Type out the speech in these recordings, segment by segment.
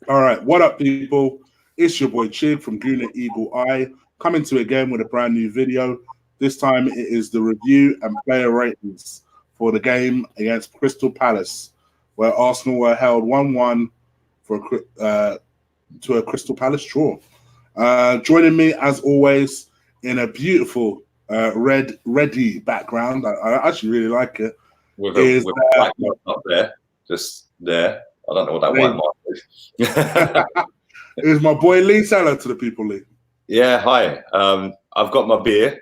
All right, what up, people? It's your boy Chig from Guna Eagle Eye, coming to you again with a brand new video. This time it is the review and player ratings for the game against Crystal Palace, where Arsenal were held 1-1 to a Crystal Palace draw. Joining me, as always, in a beautiful reddy background, I actually really like it. With a white mark up there, just there. I don't know what that white mark is. Is my boy Lee. Say hello to the people, Lee. Yeah, hi. I've got my beer.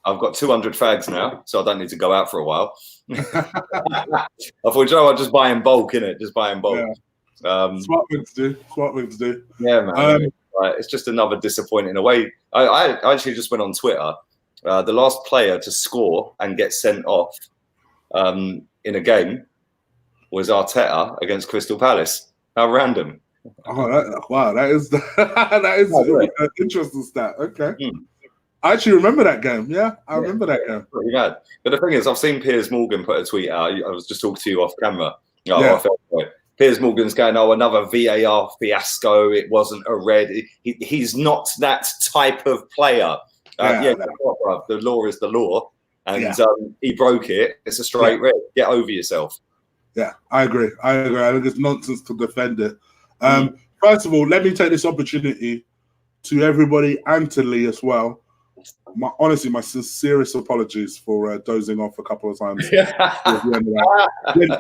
I've got 200 fags now, so I don't need to go out for a while. I thought, you know what, just buy in bulk, innit? Just buy in bulk. Yeah. Smart thing to do. Smart thing to do. Yeah, man. It's just another disappointing away. I actually just went on Twitter. The last player to score and get sent off in a game was Arteta against Crystal Palace. How random! Oh, wow, that is an interesting stat. Okay, I actually remember that game. Yeah, I remember that game. Pretty bad. But the thing is, I've seen Piers Morgan put a tweet out. I was just talking to you off camera. Piers Morgan's going, "Oh, another VAR fiasco. It wasn't a red. He's not that type of player." The law is the law. And he broke it. It's a straight red. Get over yourself. Yeah, I agree. I think it's nonsense to defend it. First of all, let me take this opportunity to everybody and to Lee as well. Honestly, my sincerest apologies for dozing off a couple of times.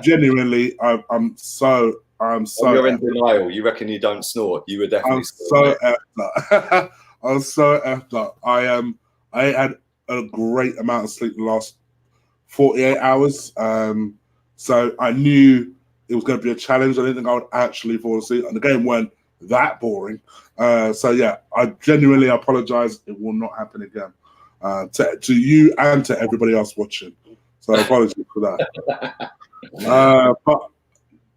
Genuinely, I'm so. You're in denial. You reckon you don't snore? You were definitely. I'm so effed up. I was so effed up. I had a great amount of sleep the last 48 hours. So I knew it was going to be a challenge. I didn't think I would actually fall asleep. And the game weren't that boring. So yeah, I genuinely apologize. It will not happen again. To you and to everybody else watching. So apologies for that.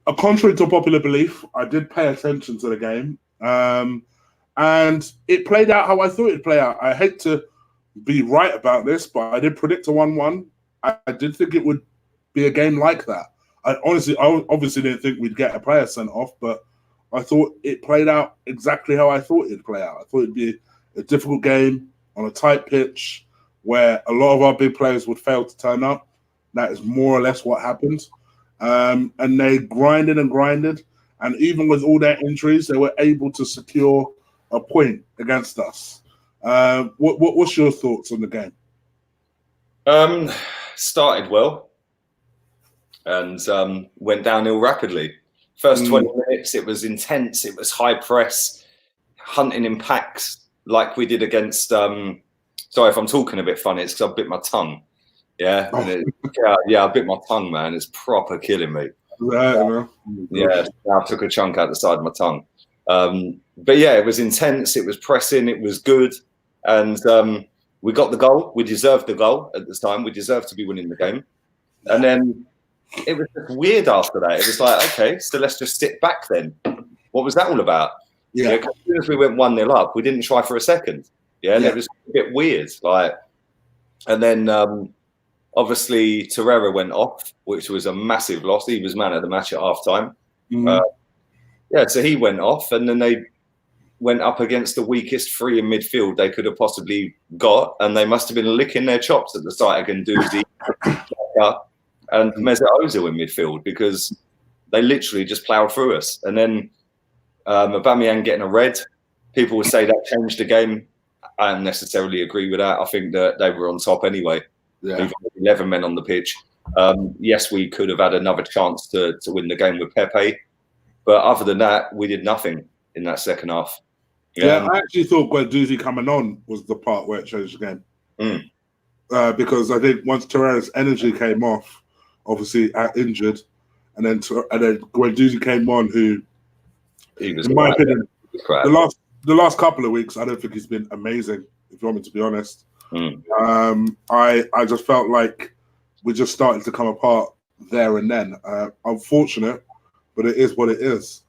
But contrary to popular belief, I did pay attention to the game. And it played out how I thought it'd play out. I hate to be right about this, but I did predict a 1-1. I did think it would be a game like that. I obviously didn't think we'd get a player sent off, but I thought it played out exactly how I thought it'd play out. I thought it'd be a difficult game on a tight pitch where a lot of our big players would fail to turn up. That is more or less what happened. And they grinded and grinded. And even with all their injuries, they were able to secure a point against us. What's your thoughts on the game? Started well and went downhill rapidly. First 20 minutes, it was intense. It was high press, hunting in packs like we did against. Sorry if I'm talking a bit funny. It's because I bit my tongue. Yeah, I bit my tongue, man. It's proper killing me. Yeah, I took a chunk out the side of my tongue. But yeah, it was intense. It was pressing. It was good, and we got the goal. We deserved the goal at this time. We deserved to be winning the game, and then it was just weird after that. It was like, okay, so let's just sit back then. What was that all about? Yeah, as soon as we went 1-0 up, we didn't try for a second. And it was a bit weird. And then obviously Torreira went off, which was a massive loss. He was man of the match at half time. So he went off, and then they went up against the weakest three in midfield they could have possibly got, and they must have been licking their chops at the sight of Guendouzi and Mesut Ozil in midfield, because they literally just ploughed through us. And then Aubameyang getting a red, people would say that changed the game. I don't necessarily agree with that. I think that they were on top anyway. Even with 11 men on the pitch. Yes, we could have had another chance to win the game with Pepe, but other than that, we did nothing in that second half. Yeah, I actually thought Guendouzi coming on was the part where it changed the game. Because I think once Torreira's energy came off, obviously injured, and then Guendouzi came on, who, in my opinion, the last couple of weeks, I don't think he's been amazing, if you want me to be honest. I just felt like we just started to come apart there and then. Unfortunate, but it is what it is.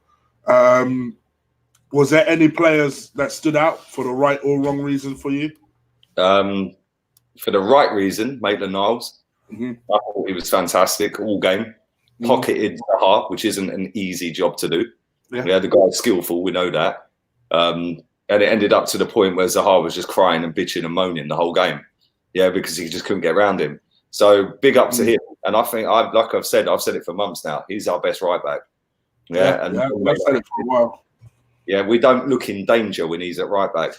Was there any players that stood out for the right or wrong reason for you? For the right reason, Maitland-Niles. I thought he was fantastic all game. Pocketed the heart, which isn't an easy job to do. Yeah, the guy's skillful. We know that. And it ended up to the point where Zaha was just crying and bitching and moaning the whole game. Yeah, because he just couldn't get around him. So big up to him. And I think, like I've said it for months now. He's our best right back. Yeah, and I've said it for a while. Yeah, we don't look in danger when he's at right back.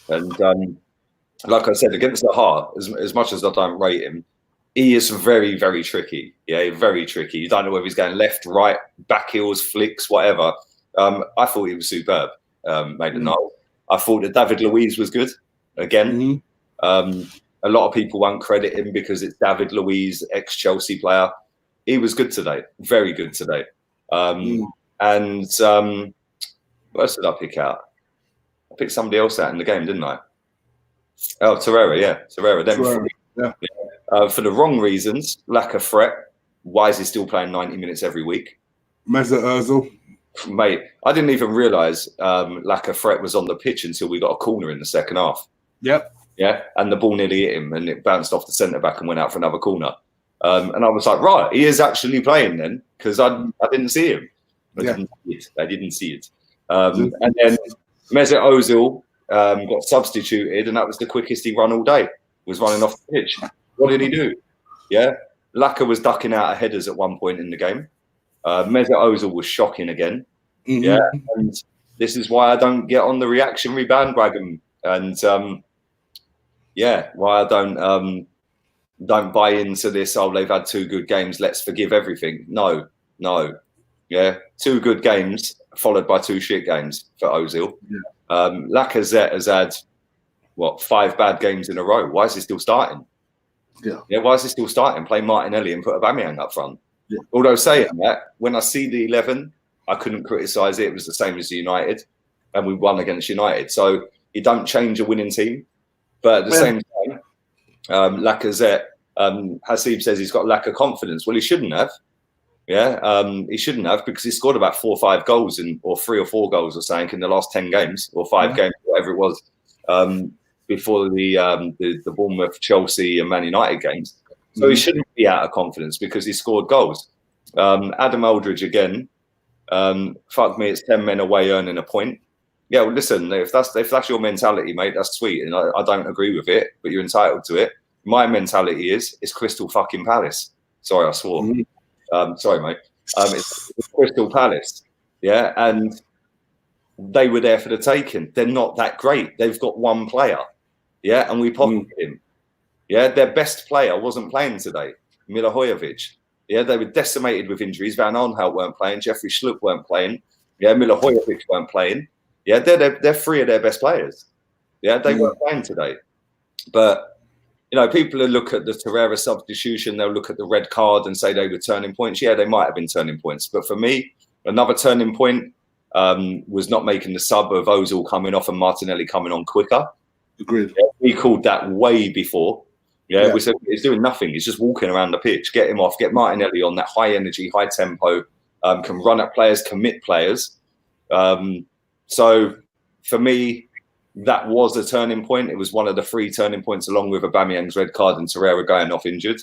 And like I said, against Zaha, as much as I don't rate him, he is very, very tricky. Yeah, very tricky. You don't know whether he's going left, right, back heels, flicks, whatever. I thought he was superb. Made a note. I thought that David Luiz was good again. A lot of people won't credit him because it's David Luiz, ex-Chelsea player. He was good today, very good today. And what else did I pick out? I picked somebody else out in the game, didn't I? Oh, Torreira, yeah, Torreira. For the wrong reasons, lack of threat. Why is he still playing 90 minutes every week? Mesut Ozil. Mate, I didn't even realise lack of threat was on the pitch until we got a corner in the second half. Yep. Yeah, and the ball nearly hit him and it bounced off the centre back and went out for another corner. And I was like, right, he is actually playing then, because I didn't see him. I didn't see it. And then Mesut Ozil got substituted, and that was the quickest he run all day. Was running off the pitch. What did he do? Yeah, Laka was ducking out of headers at one point in the game. Mesut Ozil was shocking again. Yeah, and this is why I don't get on the reactionary bandwagon, and why I don't buy into this. Oh, they've had 2 good games. Let's forgive everything. No. Yeah, 2 good games followed by 2 shit games for Ozil. Lacazette has had 5 bad games in a row. Why is he still starting? Yeah, why is he still starting? Play Martinelli and put Aubameyang up front. Although saying that, when I see the 11, I couldn't criticise it. It was the same as United, and we won against United. So you don't change a winning team, but at the same time, Lacazette, Hasib says he's got lack of confidence. Well, he shouldn't have. Yeah, he shouldn't have, because he scored about 4 or 5 goals or 3 or 4 goals or something in the last 10 games or 5 games, whatever it was, before the Bournemouth, Chelsea, and Man United games. So he shouldn't be out of confidence because he scored goals. Adam Aldridge again. Fuck me, it's 10 men away earning a point. Yeah, well, listen, if that's your mentality, mate, that's sweet, and I don't agree with it, but you're entitled to it. My mentality is Crystal fucking Palace. Sorry, I swore. Sorry, mate. It's Crystal Palace. Yeah, and they were there for the taking. They're not that great. They've got 1 player. Yeah, and we pocketed him. Yeah, their best player wasn't playing today, Milivojevic. Yeah, they were decimated with injuries. Van Aanholt weren't playing. Jeffrey Schlupp weren't playing. Yeah, Milivojevic weren't playing. Yeah, they're 3 of their best players. Yeah, they weren't playing today. But, you know, people will look at the Torreira substitution. They'll look at the red card and say they were turning points. Yeah, they might have been turning points. But for me, another turning point was not making the sub of Ozil coming off and Martinelli coming on quicker. Agreed. Yeah, we called that way before. Yeah, we said he's doing nothing. He's just walking around the pitch. Get him off. Get Martinelli on that high energy, high tempo. Can run at players, commit players. So for me, that was a turning point. It was one of the 3 turning points, along with Aubameyang's red card and Torreira going off injured.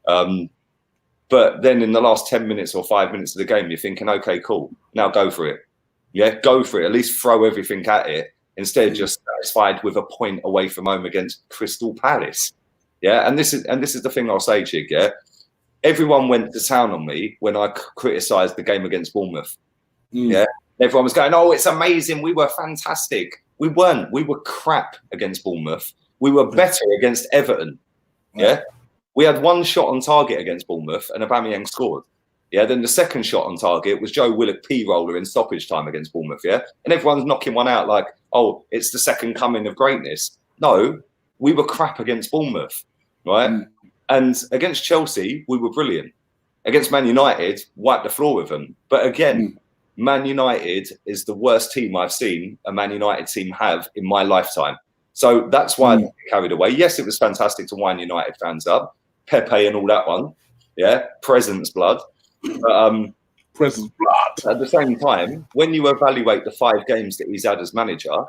But then in the last 10 minutes or 5 minutes of the game, you're thinking, okay, cool. Now go for it. Yeah, go for it. At least throw everything at it instead of just satisfied with a point away from home against Crystal Palace. Yeah, and this is the thing I'll say, Chig. Yeah, everyone went to town on me when I criticised the game against Bournemouth. Yeah, everyone was going, "Oh, it's amazing. We were fantastic." We weren't. We were crap against Bournemouth. We were better against Everton. Yeah, we had 1 shot on target against Bournemouth, and Aubameyang scored. Yeah, then the second shot on target was Joe Willock P-roller in stoppage time against Bournemouth. Yeah, and everyone's knocking one out like, "Oh, it's the second coming of greatness." No, we were crap against Bournemouth. Right, and against Chelsea we were brilliant. Against Man United, wiped the floor with them. But again, Man United is the worst team I've seen a Man United team have in my lifetime. So that's why I didn't get carried away. Yes, it was fantastic to wind United fans up, Pepe and all that one. Yeah, presence blood. But, presence blood. At the same time, when you evaluate the 5 games that he's had as manager.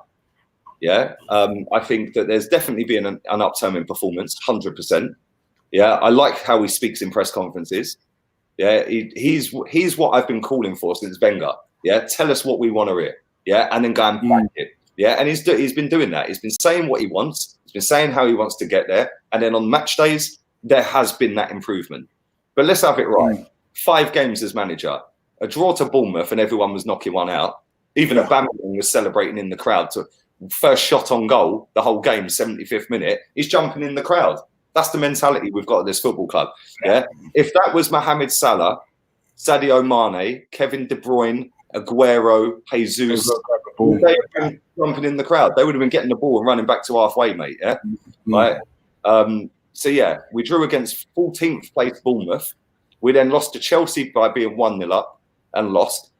Yeah, I think that there's definitely been an upturn in performance, 100%. Yeah, I like how he speaks in press conferences. Yeah, he's what I've been calling for since Wenger. Yeah, tell us what we want to hear. Yeah, and then go and back it. Yeah, and he's been doing that. He's been saying what he wants. He's been saying how he wants to get there. And then on match days, there has been that improvement. But let's have it right. 5 games as manager, a draw to Bournemouth, and everyone was knocking one out. Even Aubameyang was celebrating in the crowd. First shot on goal, the whole game, 75th minute, he's jumping in the crowd. That's the mentality we've got at this football club. Yeah. If that was Mohamed Salah, Sadio Mane, Kevin De Bruyne, Aguero, Jesus, they would have been jumping in the crowd. They would have been getting the ball and running back to halfway, mate. Yeah. Right. So yeah, we drew against 14th place Bournemouth. We then lost to Chelsea by being 1-0 up and lost.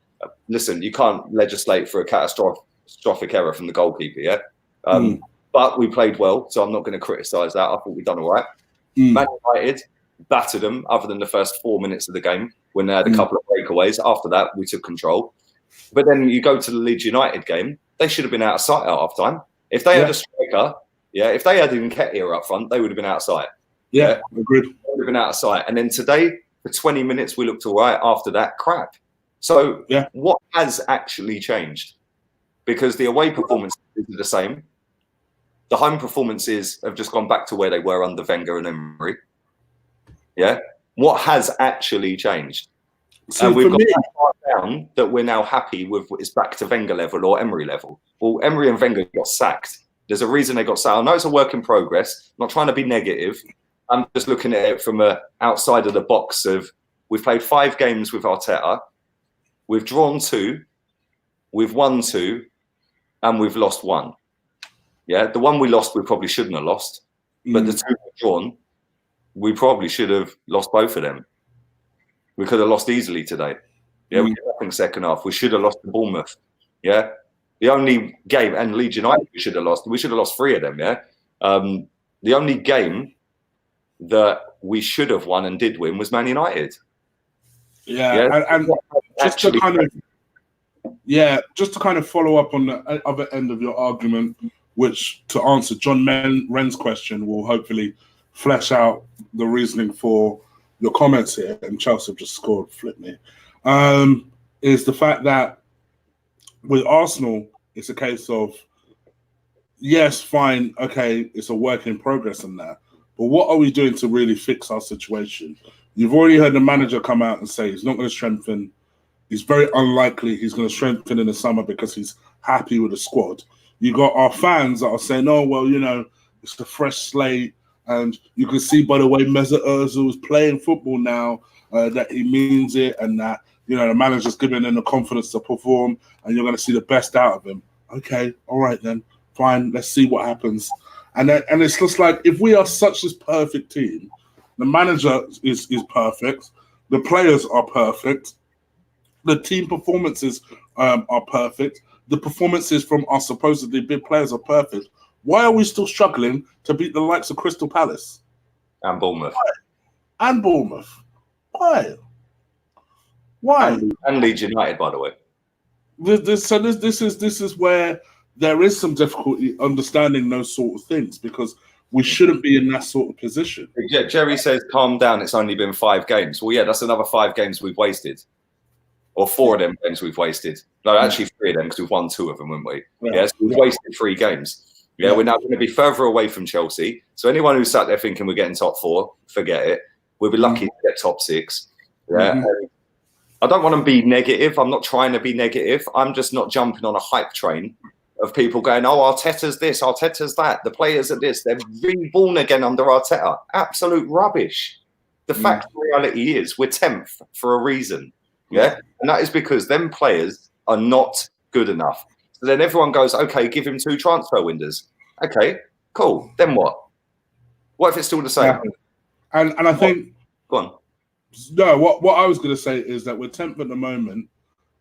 Listen, you can't legislate for a catastrophic error from the goalkeeper, yeah? But we played well, so I'm not going to criticise that. I thought we'd done all right. Man United battered them, other than the first 4 minutes of the game, when they had a couple of breakaways. After that, we took control. But then you go to the Leeds United game, they should have been out of sight at half-time. If they had a striker, if they had Nketiah up front, they would have been out of sight. Yeah, agreed. They would have been out of sight. And then today, for 20 minutes, we looked all right. After that, crap. So what has actually changed? Because the away performances are the same. The home performances have just gone back to where they were under Wenger and Emery. Yeah. What has actually changed? So and we've got that far down that we're now happy with it's back to Wenger level or Emery level. Well, Emery and Wenger got sacked. There's a reason they got sacked. I know it's a work in progress. I'm not trying to be negative. I'm just looking at it from outside of the box of we've played 5 games with Arteta. We've drawn 2. We've won 2. And we've lost 1. Yeah, the one we lost, we probably shouldn't have lost. But the 2 we've drawn, we probably should have lost both of them. We could have lost easily today. Yeah, we did nothing second half. We should have lost to Bournemouth. Yeah, the only game, and Leeds United, we should have lost. We should have lost 3 of them. Yeah, the only game that we should have won and did win was Man United. Yeah, and just to kind of follow up on the other end of your argument, which to answer John Wren's question will hopefully flesh out the reasoning for your comments here, and Chelsea have just scored, flip me, is the fact that with Arsenal, it's a case of, yes, fine, okay, it's a work in progress in that, but what are we doing to really fix our situation? You've already heard the manager come out and say he's not going to strengthen. It's very unlikely he's going to strengthen in the summer because he's happy with the squad. You got our fans that are saying, "Oh, well, you know, it's the fresh slate," and you can see by the way Mesut Ozil is playing football now that he means it, and that the manager's giving him the confidence to perform, and you're going to see the best out of him. Okay, all right then, fine. Let's see what happens. And it's just like, if we are such this perfect team, the manager is perfect, the players are perfect. The team performances are perfect. The performances from our supposedly big players are perfect. Why are we still struggling to beat the likes of Crystal Palace? And Bournemouth. Why? And Leeds United, by the way. This is where there is some difficulty understanding those sort of things, because we shouldn't be in that sort of position. Yeah, Jerry says, calm down, it's only been 5 games. Well, yeah, that's another 5 games we've wasted. Or 4 of them games we've wasted. No, actually 3 of them, because we've won 2 of them, haven't we? Yeah, so we've wasted 3 games. Yeah, we're now going to be further away from Chelsea. So anyone who's sat there thinking we're getting top 4, forget it. We'll be lucky to get top 6. Yeah. I don't want to be negative. I'm not trying to be negative. I'm just not jumping on a hype train of people going, "Oh, Arteta's this, Arteta's that. The players are this. They're reborn again under Arteta." Absolute rubbish. The fact of reality is we're 10th for a reason. Yeah, and that is because them players are not good enough. So then everyone goes, "Okay, give him 2 transfer windows." Okay, cool. Then what? What if it's still the same? And I think, go on. No, what I was going to say is that we're 10th at the moment,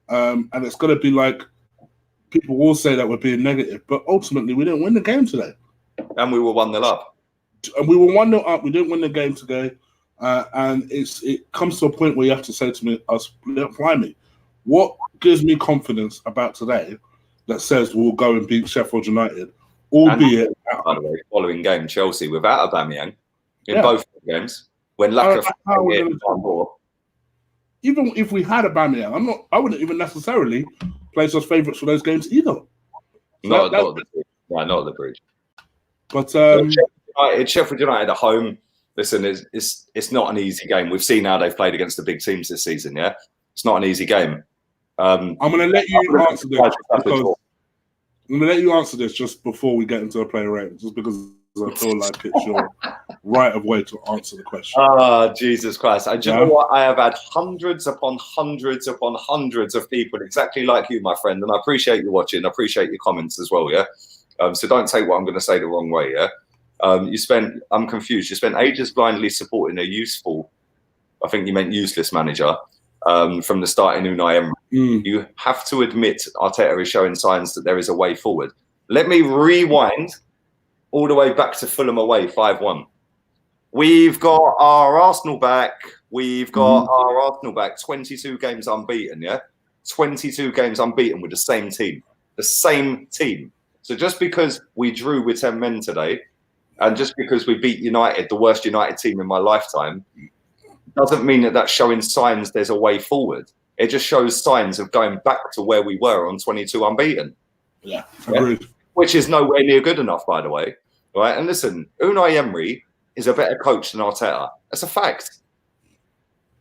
and it's going to be like, people will say that we're being negative, but ultimately we didn't win the game today. And we were 1-0 up. And we were 1-0 up. We didn't win the game today. And it comes to a point where you have to say to me, "Blimey, what gives me confidence about today that says we'll go and beat Sheffield United, albeit..." By the way, following game, Chelsea without Aubameyang in both games. When Laka even if we had a Aubameyang, I wouldn't even necessarily place us favourites for those games either. So not at the Bridge. But Sheffield United at home. Listen, it's not an easy game. We've seen how they've played against the big teams this season. Yeah, it's not an easy game. I'm going to let you answer this. I'm going to let you answer this just before we get into a player rating, just because I feel like it's your right of way to answer the question. Oh, Jesus Christ. Do you know what? I have had hundreds upon hundreds upon hundreds of people exactly like you, my friend, and I appreciate you watching. I appreciate your comments as well, yeah? So don't take what I'm going to say the wrong way, yeah? I'm confused. You spent ages blindly supporting a useful, I think you meant useless manager, from the start in Unai Emery. You have to admit Arteta is showing signs that there is a way forward. Let me rewind all the way back to Fulham away, 5-1. We've got our Arsenal back. 22 games unbeaten, yeah? 22 games unbeaten with the same team. The same team. So just because we drew with 10 men today, and just because we beat United, the worst United team in my lifetime, doesn't mean that that's showing signs there's a way forward. It just shows signs of going back to where we were on 22 unbeaten. Yeah, agreed. Which is nowhere near good enough, by the way. Right? And listen, Unai Emery is a better coach than Arteta. That's a fact.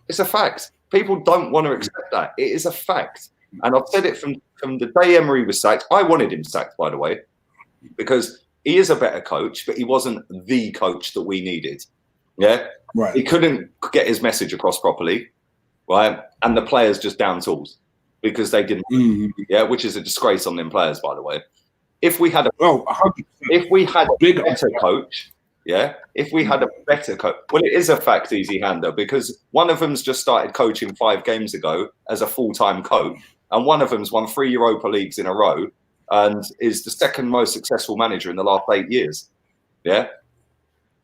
It's a fact. People don't want to accept that. It is a fact. And I've said it from the day Emery was sacked. I wanted him sacked, by the way, because he is a better coach, but he wasn't the coach that we needed. Yeah? Right. He couldn't get his message across properly, right? And the players just down tools because they didn't. Yeah, which is a disgrace on them players, by the way. If we had a better coach, yeah, if we had a better coach, well, it is a fact, Easy Hander, because one of them's just started coaching 5 games ago as a full-time coach, and one of them's won 3 Europa Leagues in a row and is the second most successful manager in the last 8 years. Yeah,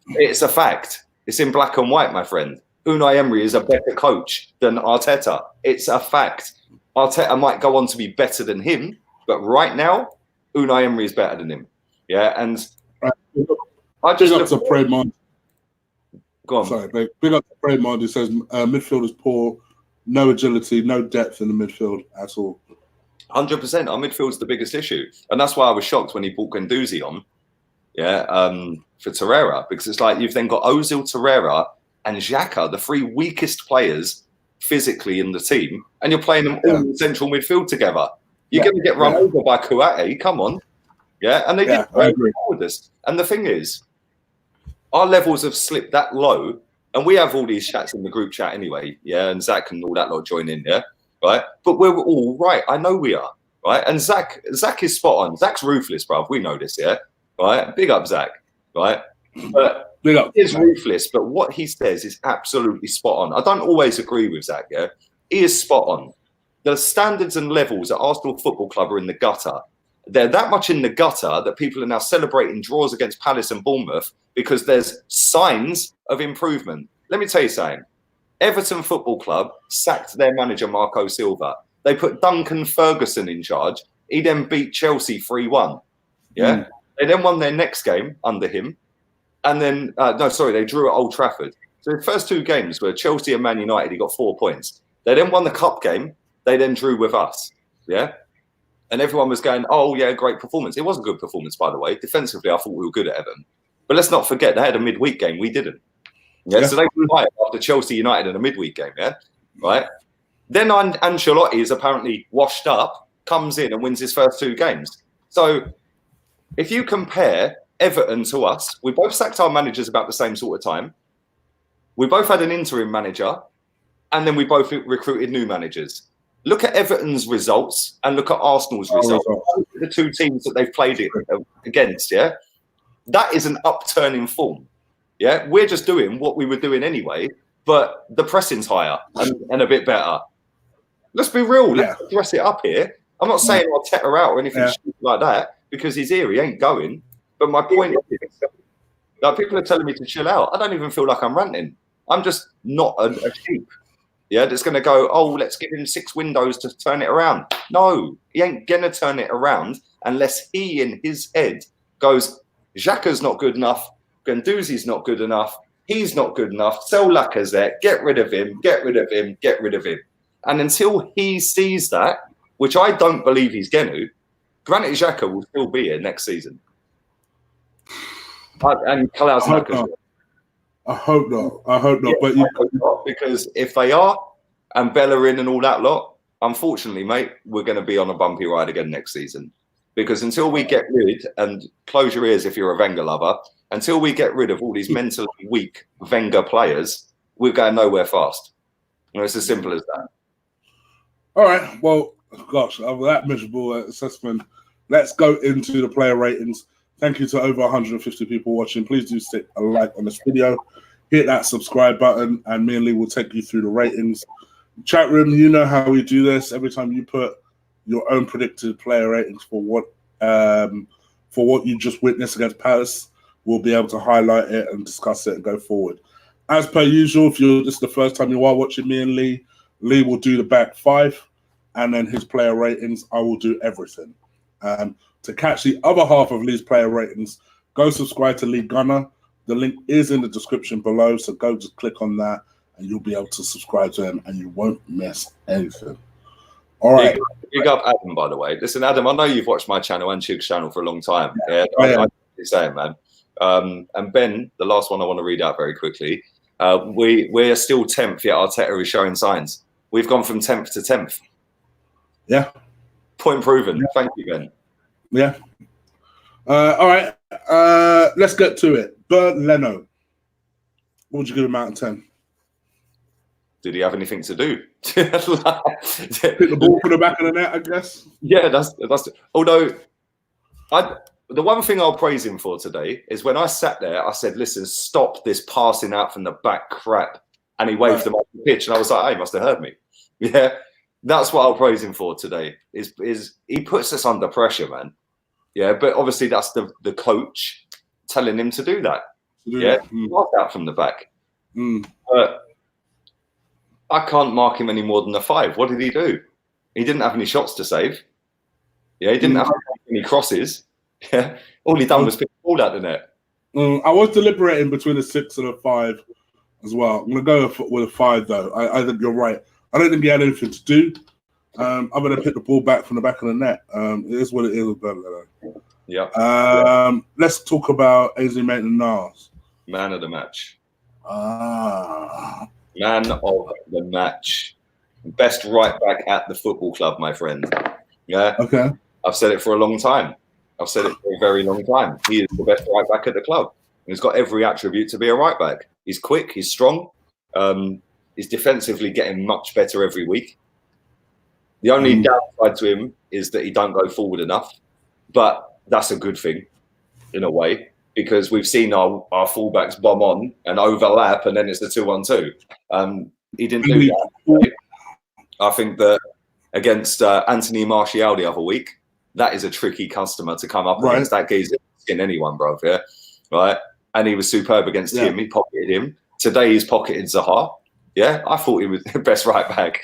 it's a fact. It's in black and white, my friend. Unai Emery is a better coach than Arteta. It's a fact. Arteta might go on to be better than him, but right now, Unai Emery is better than him. Yeah, and I just look to Praymond. Go on. Sorry, big up to Praymond, who says midfield is poor, no agility, no depth in the midfield at all. 100%. Our midfield's the biggest issue, and that's why I was shocked when he brought Guendouzi on. Yeah, for Torreira, because it's like you've then got Ozil, Torreira, and Xhaka, the 3 weakest players physically in the team, and you're playing them all in central midfield together. You're going to get run over by Kouate. Come on. Yeah, and they did with us. And the thing is, our levels have slipped that low, and we have all these chats in the group chat anyway, yeah, and Zach and all that lot join in, yeah, right? But we're all right. I know we are, right? And Zach is spot on. Zach's ruthless, bruv. We know this, yeah, right? Big up, Zach, right? But big up. He's ruthless, but what he says is absolutely spot on. I don't always agree with Zach, yeah? He is spot on. The standards and levels at Arsenal Football Club are in the gutter. They're that much in the gutter that people are now celebrating draws against Palace and Bournemouth because there's signs of improvement. Let me tell you something. Everton Football Club sacked their manager, Marco Silva. They put Duncan Ferguson in charge. He then beat Chelsea 3-1. Yeah? They then won their next game under him. And then, they drew at Old Trafford. So the first 2 games were Chelsea and Man United. He got 4 points. They then won the cup game. They then drew with us, yeah? And everyone was going, oh, yeah, great performance. It was a good performance, by the way. Defensively, I thought we were good at Everton. But let's not forget, they had a midweek game. We didn't. Yeah? So they were right after Chelsea United in a midweek game, yeah? Right? Then Ancelotti is apparently washed up, comes in and wins his first 2 games. So if you compare Everton to us, we both sacked our managers about the same sort of time. We both had an interim manager, and then we both recruited new managers. Look at Everton's results and look at Arsenal's results. The 2 teams that they've played it against, yeah? That is an upturn in form, yeah? We're just doing what we were doing anyway, but the pressing's higher and a bit better. Let's be real. Let's dress it up here. I'm not saying Arteta out or anything like that because he's here. He ain't going. But my point is, like, people are telling me to chill out. I don't even feel like I'm ranting. I'm just not a sheep. Yeah, that's going to go, oh, let's give him 6 windows to turn it around. No, he ain't going to turn it around unless he in his head goes, Xhaka's not good enough, Guendouzi's not good enough, he's not good enough, sell Lacazette, get rid of him, get rid of him, get rid of him. And until he sees that, which I don't believe he's going to, Granit Xhaka will still be here next season. And Kolasinac as well. I hope not. I hope not. Yeah, I hope not, because if they are, and Bellerin and all that lot, unfortunately, mate, we're going to be on a bumpy ride again next season. Because until we get rid, and close your ears if you're a Wenger lover, until we get rid of all these mentally weak Wenger players, we're going nowhere fast. It's as simple as that. All right. Well, gosh, after that miserable assessment, let's go into the player ratings. Thank you to over 150 people watching. Please do stick a like on this video. Hit that subscribe button, and me and Lee will take you through the ratings. Chat room, you know how we do this. Every time you put your own predicted player ratings for what you just witnessed against Palace, we'll be able to highlight it and discuss it and go forward. As per usual, if this is the first time you are watching me and Lee will do the back five, and then his player ratings. I will do everything. To catch the other half of Lee's player ratings, go subscribe to Lee Gunner. The link is in the description below, so go just click on that, and you'll be able to subscribe to him, and you won't miss anything. All right. Big up Adam, by the way. Listen, Adam, I know you've watched my channel and Chig's channel for a long time. Yeah, I'm saying, man. And Ben, the last one I want to read out very quickly. We're still 10th, yet Arteta is showing signs. We've gone from 10th to 10th. Yeah. Point proven. Yeah. Thank you, Ben. Yeah. All right. Let's get to it. Bernd Leno. What would you give him out of 10? Did he have anything to do? Pick the ball from the back of the net, I guess. Yeah, that's. Although, the one thing I'll praise him for today is when I sat there, I said, "Listen, stop this passing out from the back crap," and he waved them off the pitch, and I was like, "Oh, he must have heard me." Yeah, that's what I'll praise him for today. Is he puts us under pressure, man? Yeah, but obviously that's the coach telling him to do that. Yeah, pass out from the back. But I can't mark him any more than a 5. What did he do? He didn't have any shots to save. Yeah, he didn't have any crosses. Yeah, all he done was pick the ball out the net. I was deliberating between a 6 and a 5 as well. I'm going to go with a 5, though. I think you're right. I don't think he had anything to do. I'm going to pick the ball back from the back of the net. It is what it is with Bernardo. Yeah. Let's talk about AZ Maitland-Niles. Man of the match. Man of the match. Best right back at the football club, my friend. Yeah. Okay. I've said it for a long time. I've said it for a very long time. He is the best right back at the club. He's got every attribute to be a right back. He's quick. He's strong. He's defensively getting much better every week. The only downside to him is that he don't go forward enough. But that's a good thing in a way, because we've seen our fullbacks bomb on and overlap, and then it's the 2-1-2. He didn't do that. I think that against Anthony Martial the other week, that is a tricky customer to come up against. That geezer in anyone, bro. Yeah, right. And he was superb against him. He pocketed him. Today he's pocketed Zaha. Yeah, I thought he was the best right back.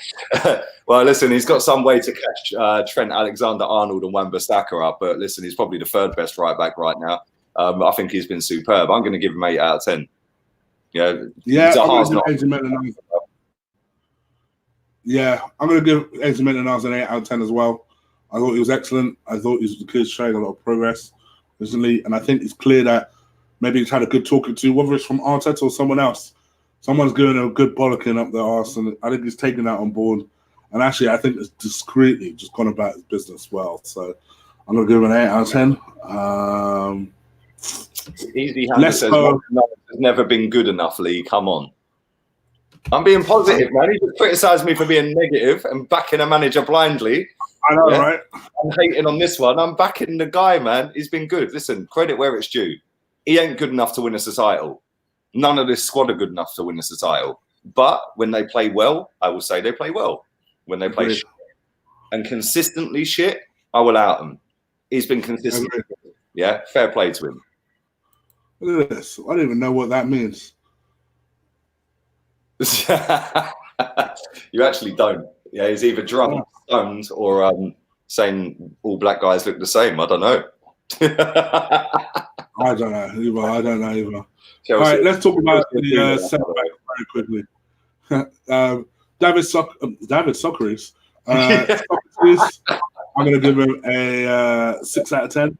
Well, listen, he's got some way to catch Trent Alexander-Arnold and Wan-Bissaka up, but listen, he's probably the 3rd best right back right now. I think he's been superb. I'm going to give him 8 out of 10. Zaha's not. Yeah, I'm going to give AZ Maitland-Niles an 8 out of 10 as well. I thought he was excellent. I thought the kid's showing a lot of progress recently, and I think it's clear that maybe he's had a good talking to, whether it's from Arteta or someone else. Someone's giving a good bollocking up their arse, and I think he's taking that on board. And actually, I think it's discreetly just gone about his business well. So I'm going to give him an 8 out of 10. Easy Hand says, has never been good enough, Lee. Come on. I'm being positive, man. He just criticised me for being negative and backing a manager blindly. I know, right? I'm hating on this one. I'm backing the guy, man. He's been good. Listen, credit where it's due. He ain't good enough to win us a title. None of this squad are good enough to win us a title. But when they play well, I will say they play well. When they play shit and consistently shit, I will out them. He's been consistent. Yeah, fair play to him. Look at this. I don't even know what that means. You actually don't. Yeah, he's either drunk, stoned, or saying all black guys look the same. I don't know. I don't know either. Chelsea. All right, let's talk about the centre back very quickly. David Socrates. Socrates, I'm going to give him a 6 out of 10.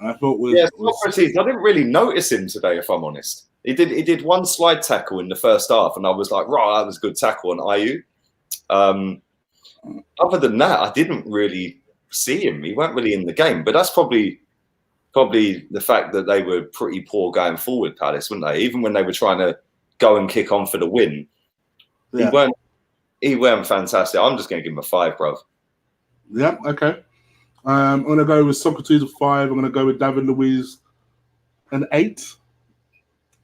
I thought Socrates. I didn't really notice him today, if I'm honest. He did one slide tackle in the first half, and I was like, right, that was a good tackle on IU. Other than that, I didn't really see him. He weren't really in the game, but that's probably the fact that they were pretty poor going forward, Palace, weren't they? Even when they were trying to go and kick on for the win, he weren't fantastic. I'm just going to give him a 5, bruv. Yeah, okay. I'm going to go with Socrates a 5. I'm going to go with David Luiz an 8.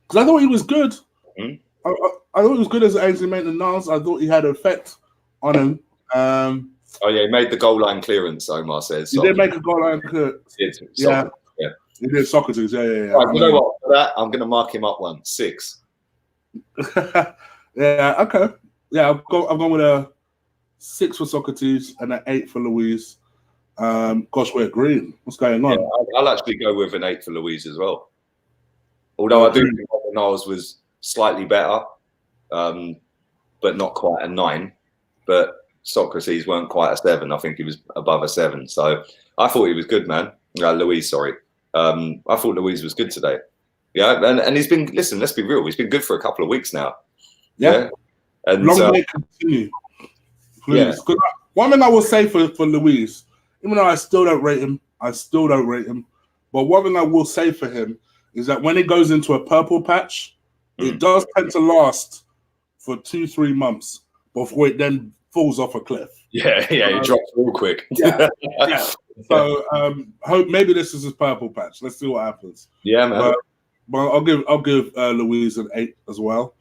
Because I thought he was good. Mm-hmm. I thought he was good as Ainsley Maitland-Niles. I thought he had an effect on him. He made the goal line clearance, Omar says. He did make a goal line clearance. He did. Yeah. He did Socrates. Yeah. Right, you know what? For that, I'm going to mark him up 6. Yeah, okay. Yeah, I've gone with a 6 for Socrates and an 8 for Luiz. Gosh, we're agreeing. What's going on? Yeah, I'll actually go with an 8 for Luiz as well. Although I do think Niles was slightly better, but not quite a 9. But Socrates weren't quite a 7. I think he was above a 7. So I thought he was good, man. Luiz, sorry. I thought Luiz was good today. Yeah, and he's been. Listen, let's be real. He's been good for a couple of weeks now. Yeah, and long may it continue. Please. Yeah. One thing I will say for Luiz, even though I still don't rate him. But one thing I will say for him is that when he goes into a purple patch, it does tend to last for 2-3 months before it then falls off a cliff. Yeah, he drops real quick. Yeah. So hope maybe this is his purple patch. Let's see what happens. Yeah, man. But I'll give Luiz an 8 as well.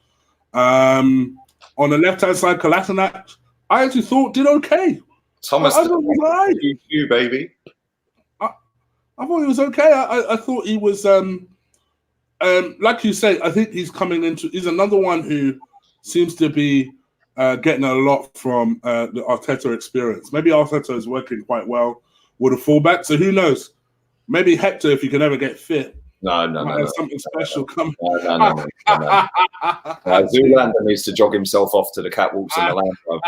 On the left hand side, Kolasinac, I actually thought did okay. Thomas, you baby. I thought he was okay. I thought he was like you say. I think he's coming into. He's another one who seems to be getting a lot from the Arteta experience. Maybe Arteta is working quite well with a fullback. So who knows? Maybe Hector, if he can ever get fit. No. Something special coming. No. Zoolander needs to jog himself off to the catwalks in the land club.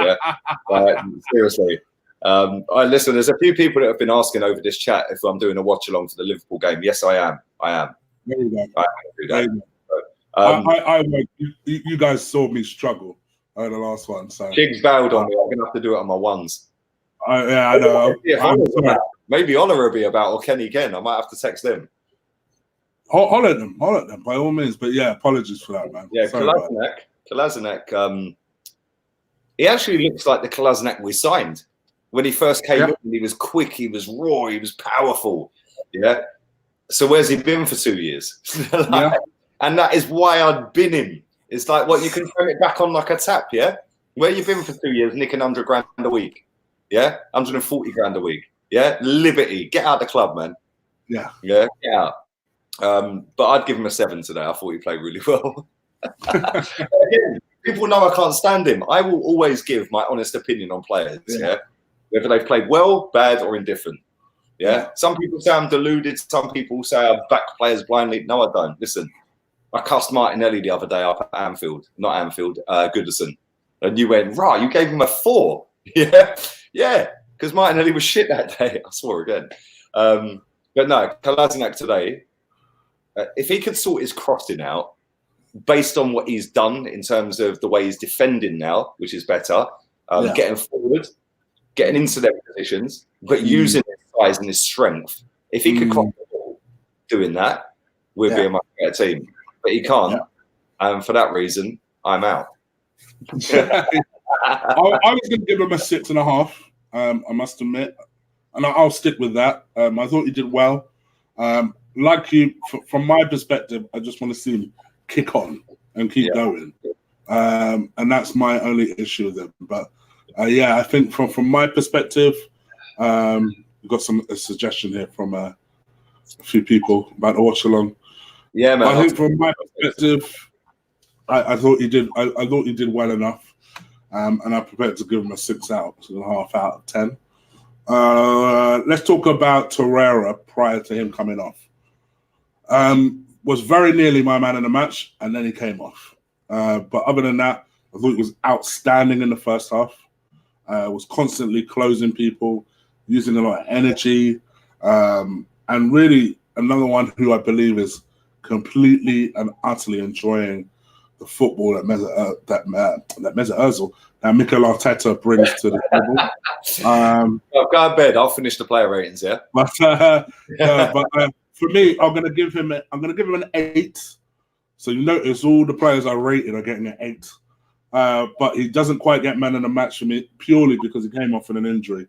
Yeah, seriously. Listen, there's a few people that have been asking over this chat if I'm doing a watch along for the Liverpool game. Yes, I am. There you go. I do that. I won't. You guys saw me struggle the last one. So Kiggs bailed on me. I'm gonna have to do it on my ones. I know. Maybe Honor will be about or Kenny Ken. I might have to text them. Holler at them by all means. But yeah, apologies for that, man. Yeah, Kolasinac. He actually looks like the Kolasinac we signed when he first came in. He was quick, he was raw, he was powerful. Yeah. So where's he been for 2 years? And that is why I'd bin him. It's like what you can turn it back on like a tap. Yeah. Where you been for 2 years, nicking 100 grand a week. Yeah, 140 grand a week. Yeah, Liberty, get out of the club, man. Yeah, get out. But I'd give him a 7 today. I thought he played really well. Again, people know I can't stand him. I will always give my honest opinion on players. Yeah, whether they've played well, bad, or indifferent. Yeah, some people say I'm deluded. Some people say I back players blindly. No, I don't. Listen, I cussed Martinelli the other day up at Goodison, and you went right. You gave him a 4. Yeah, because Martinelli was shit that day. I swore again. But no, Kolasinac today. If he could sort his crossing out, based on what he's done in terms of the way he's defending now, which is better, getting forward, getting into their positions, but using his size and his strength. If he could cross the ball doing that, we'd be a much better team. But he can't. And for that reason, I'm out. I was going to give him a 6.5, I must admit. And I'll stick with that. I thought he did well. Like you, from my perspective, I just want to see him kick on and keep going. And that's my only issue with him. But I think from my perspective, we've got a suggestion here from a few people about the watch along. Yeah, man. I think from my perspective, I thought he did. I thought he did well enough, and I'm prepared to give him a 6.5 out of 10. Let's talk about Torreira prior to him coming off. Was very nearly my man in the match, and then he came off. But other than that, I thought he was outstanding in the first half. Was constantly closing people, using a lot of energy, and really another one who I believe is completely and utterly enjoying the football that Mesut Ozil, that Mikel Arteta brings to the table. Well, go to bed. I'll finish the player ratings. Yeah, but for me, I'm gonna give him an 8. So you notice all the players I rated are getting an 8. But he doesn't quite get man of the match for me purely because he came off with an injury.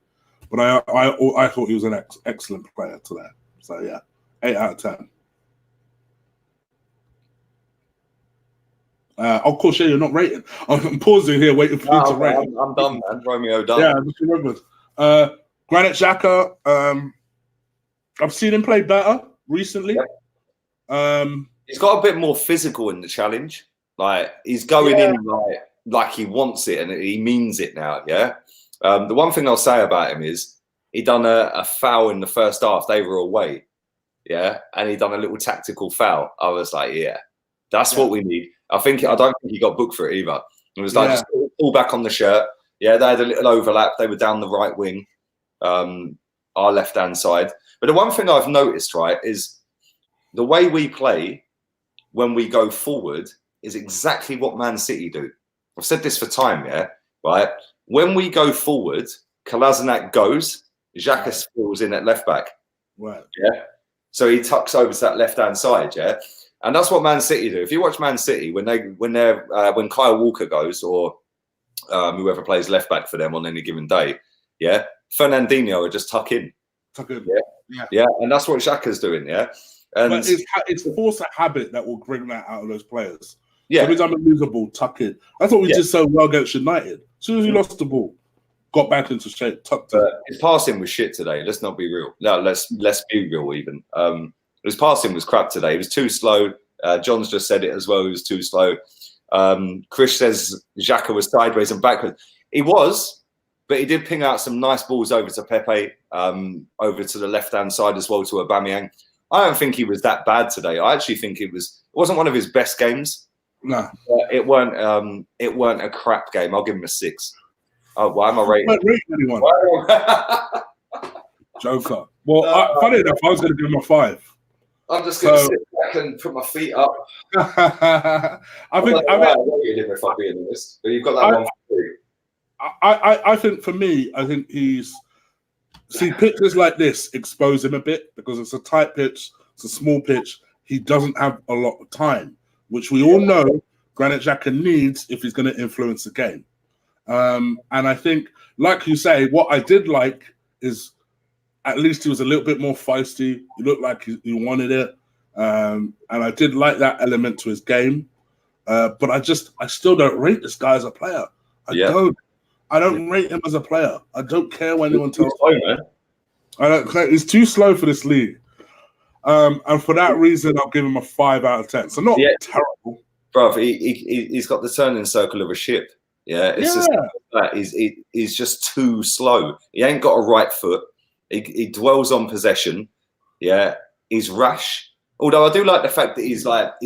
But I thought he was an excellent player today. So yeah, 8 out of 10. Of course, yeah, you're not rating. I'm pausing here, waiting for you to rate. I'm done, man. Romeo done. Yeah, I just remembered. Granit Xhaka. I've seen him play better recently. Yep. He's got a bit more physical in the challenge. Like he's going in like he wants it and he means it now. Yeah. The one thing I'll say about him is he done a foul in the first half. They were away. Yeah, and he done a little tactical foul. I was like, yeah, that's what we need. I don't think he got booked for it either. It was like just pull back on the shirt. Yeah, they had a little overlap. They were down the right wing, our left-hand side. But the one thing I've noticed, right, is the way we play when we go forward is exactly what Man City do. I've said this for time, yeah, right? When we go forward, Kolasinac goes, Xhaka spills in at left back. Right. Yeah. So he tucks over to that left-hand side, yeah? And that's what Man City do. If you watch Man City, when Kyle Walker goes or whoever plays left back for them on any given day, yeah, Fernandinho would just tuck in. Yeah, and that's what Xhaka's doing, yeah. And but it's force a habit that will bring that out of those players. Yeah, every time we lose the ball, tuck in. That's what we did so well against United. As soon as we lost the ball, got back into shape, tucked in. His passing was shit today. Let's not be real. No, let's be real even. His passing was crap today. He was too slow. John's just said it as well. He was too slow. Chris says Xhaka was sideways and backwards. He was, but he did ping out some nice balls over to Pepe, over to the left-hand side as well to Aubameyang. I don't think he was that bad today. I actually think it wasn't one of his best games. No, it weren't a crap game. I'll give him a 6. Oh, why am I rating? Anyone? Joker. Well, funny enough, I was going to give him a 5. I'm just going to sit back and put my feet up. I think if I'm being honest, but you've got that one for free. I think for me, I think pitches like this expose him a bit because it's a tight pitch, it's a small pitch. He doesn't have a lot of time, which we all know Granit Xhaka needs if he's going to influence the game. And I think, like you say, what I did like is at least he was a little bit more feisty. He looked like he wanted it. And I did like that element to his game. But I still don't rate this guy as a player. I don't rate him as a player. I don't care when anyone tells me. I don't care. He's too slow for this league. And for that reason, I'll give him a 5 out of 10. So not terrible. Bro, he's got the turning circle of a ship. Yeah, it's just that he's just too slow. He ain't got a right foot. He dwells on possession. Yeah, he's rash. Although I do like the fact that he's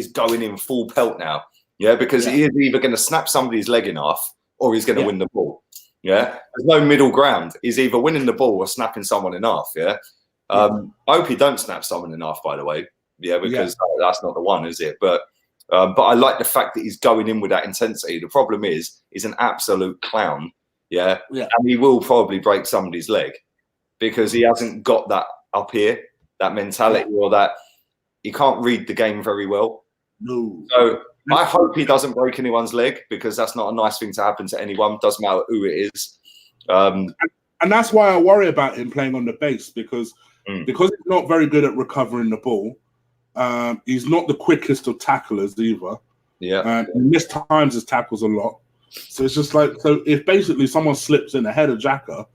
going in full pelt now. Yeah, because he is either going to snap somebody's leg in half or he's going to win the ball. Yeah, there's no middle ground. He's either winning the ball or snapping someone in half. Yeah, I hope he don't snap someone in half. By the way, because that's not the one, is it? But I like the fact that he's going in with that intensity. The problem is he's an absolute clown. Yeah, and he will probably break somebody's leg because he hasn't got that up here, that mentality, or that he can't read the game very well. No. So I hope he doesn't break anyone's leg because that's not a nice thing to happen to anyone. Doesn't matter who it is. And that's why I worry about him playing on the base because he's not very good at recovering the ball. He's not the quickest of tacklers either. Yeah. And he mistimes his tackles a lot. So it's just like, so if basically someone slips in ahead of Xhaka,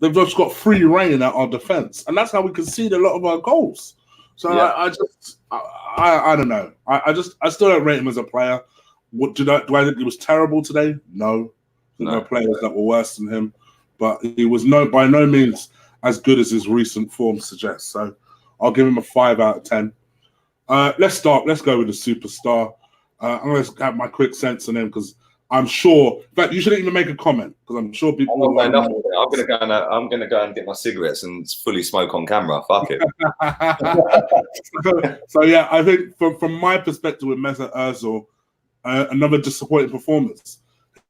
they've just got free reign at our defense. And that's how we concede a lot of our goals. So I don't know. I still don't rate him as a player. Do I think he was terrible today? No. There are players that were worse than him. But he was by no means as good as his recent form suggests. So I'll give him a 5 out of 10. Let's go with the superstar. I'm going to have my quick sense on him because I'm sure. In fact, you shouldn't even make a comment because I'm sure people. I'm not going nothing. I'm gonna go and get my cigarettes and fully smoke on camera. Fuck it. So yeah, I think from my perspective with Mesut Ozil, another disappointing performance.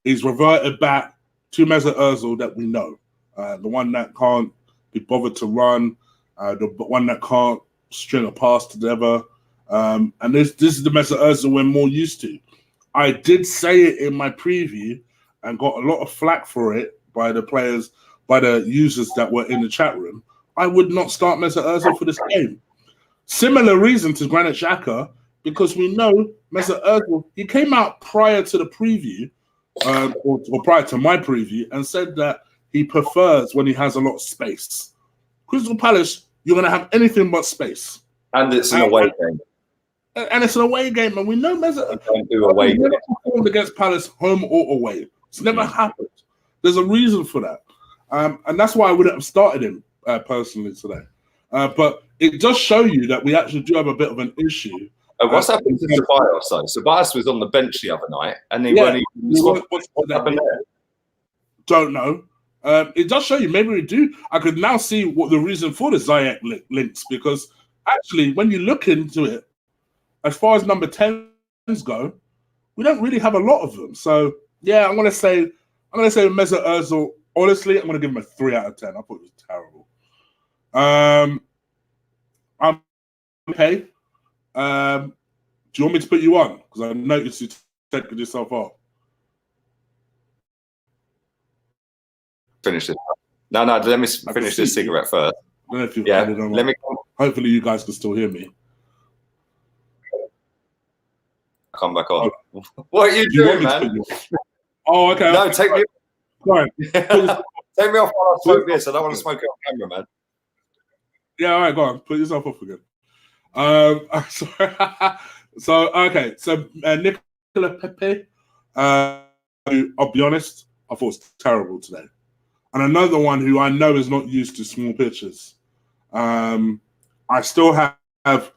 He's reverted back to Mesut Ozil that we know, the one that can't be bothered to run, the one that can't string a pass together, and this is the Mesut Ozil we're more used to. I did say it in my preview and got a lot of flack for it by the players, by the users that were in the chat room. I would not start Mesut Ozil for this game. Similar reason to Granit Xhaka, because we know Mesut Ozil, he came out prior to the preview, or prior to my preview, and said that he prefers when he has a lot of space. Crystal Palace, you're going to have anything but space. And it's an away game. And it's an away game, and we know Mesut away never performed against Palace, home or away. It's never happened. There's a reason for that, and that's why I wouldn't have started him personally today. But it does show you that we actually do have a bit of an issue. What's happened to Ceballos? So Ceballos was on the bench the other night, and he weren't even. What's happened there? Don't know. It does show you. Maybe we do. I could now see what the reason for the Ziyech links, because actually, when you look into it, as far as number 10s go, we don't really have a lot of them. So yeah, I'm gonna say Mesut Ozil. Honestly, I'm gonna give him a 3 out of 10. I thought it was terrible. I'm okay. Do you want me to put you on? Because I noticed you taking yourself off. Finish it. No. Let me finish this cigarette first. I don't know if you've had it on. Let me. Hopefully, you guys can still hear me. Come back on. What are you doing, man? Oh, okay. No, take me. Right. Take me off while I smoke this. I don't want to smoke it on camera, man. Yeah, all right, go on. Put yourself off again. Okay. So Nicola Pepe, I'll be honest, I thought was terrible today. And another one who I know is not used to small pitches. I still have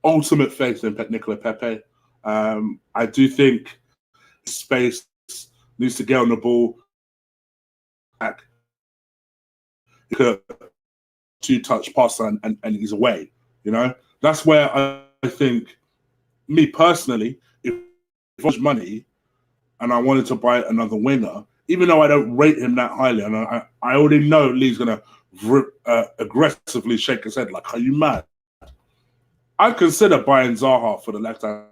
ultimate faith in Nicola Pepe. I do think space needs to get on the ball back. Two-touch pass and he's away. You know, that's where I think, me personally, if I was money and I wanted to buy another winger, even though I don't rate him that highly, and I already know Lee's going to aggressively shake his head like, are you mad? I'd consider buying Zaha for the left hand.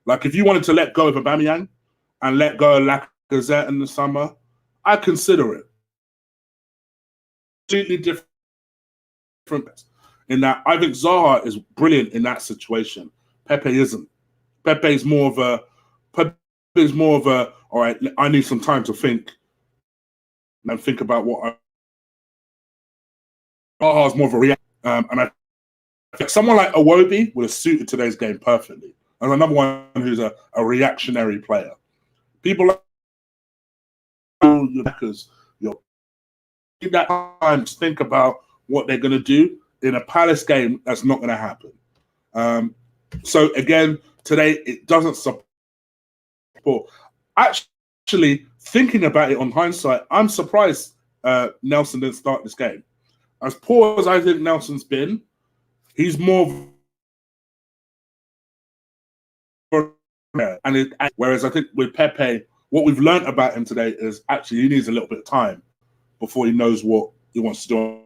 Like, if you wanted to let go of Aubameyang and let go of Lacazette in the summer, I'd consider it. Completely different in that I think Zaha is brilliant in that situation. Pepe isn't. Pepe's more of a, all right, I need some time to think and think about what Zaha's more of a react. And I think someone like Iwobi would have suited today's game perfectly. And another one who's a reactionary player. People like you need that time to think about what they're going to do in a Palace game. That's not going to happen. So again, today it doesn't support. Actually, thinking about it on hindsight, I'm surprised Nelson didn't start this game. As poor as I think Nelson's been, he's more. Whereas I think with Pepe, what we've learned about him today is actually he needs a little bit of time before he knows what he wants to do.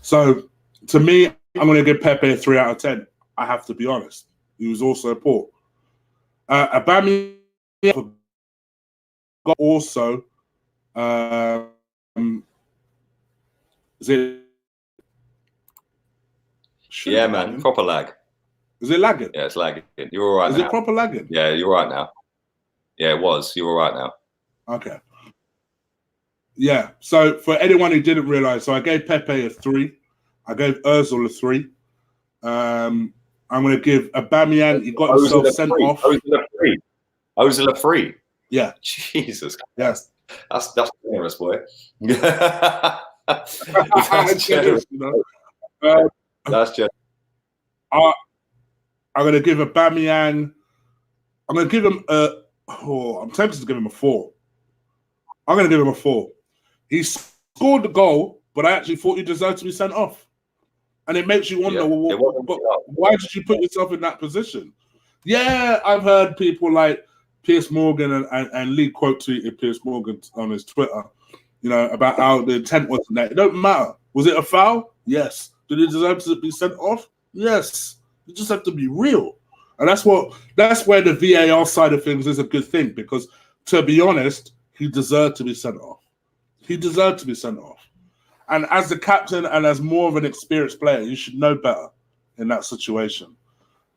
So to me, I'm going to give Pepe a 3 out of 10. I have to be honest. He was also poor. Aubameyang also is it? Yeah, man, proper lag. Is it lagging? Yeah, it's lagging. You're all right now. Is it proper lagging? Yeah, you're right now. Yeah, it was. You're all right now. Okay. Yeah. So for anyone who didn't realize, so I gave Pepe a 3. I gave Ozil a 3. I'm going to give Aubameyang. He got himself sent off. Ozil a 3. Yeah. Jesus. Yes. That's generous, boy. That's generous. You know? That's generous. I'm going to give Aubameyang. I'm going to give him a. Oh, I'm tempted to give him a 4. I'm going to give him a 4. He scored the goal, but I actually thought he deserved to be sent off. And it makes you wonder, why did you put yourself in that position? Yeah, I've heard people like Piers Morgan and Lee quote tweeted Piers Morgan on his Twitter, about how the intent wasn't there. It don't matter. Was it a foul? Yes. Did he deserve to be sent off? Yes. You just have to be real. And that's where the VAR side of things is a good thing, because to be honest, he deserved to be sent off. He deserved to be sent off. And as the captain and as more of an experienced player, you should know better in that situation.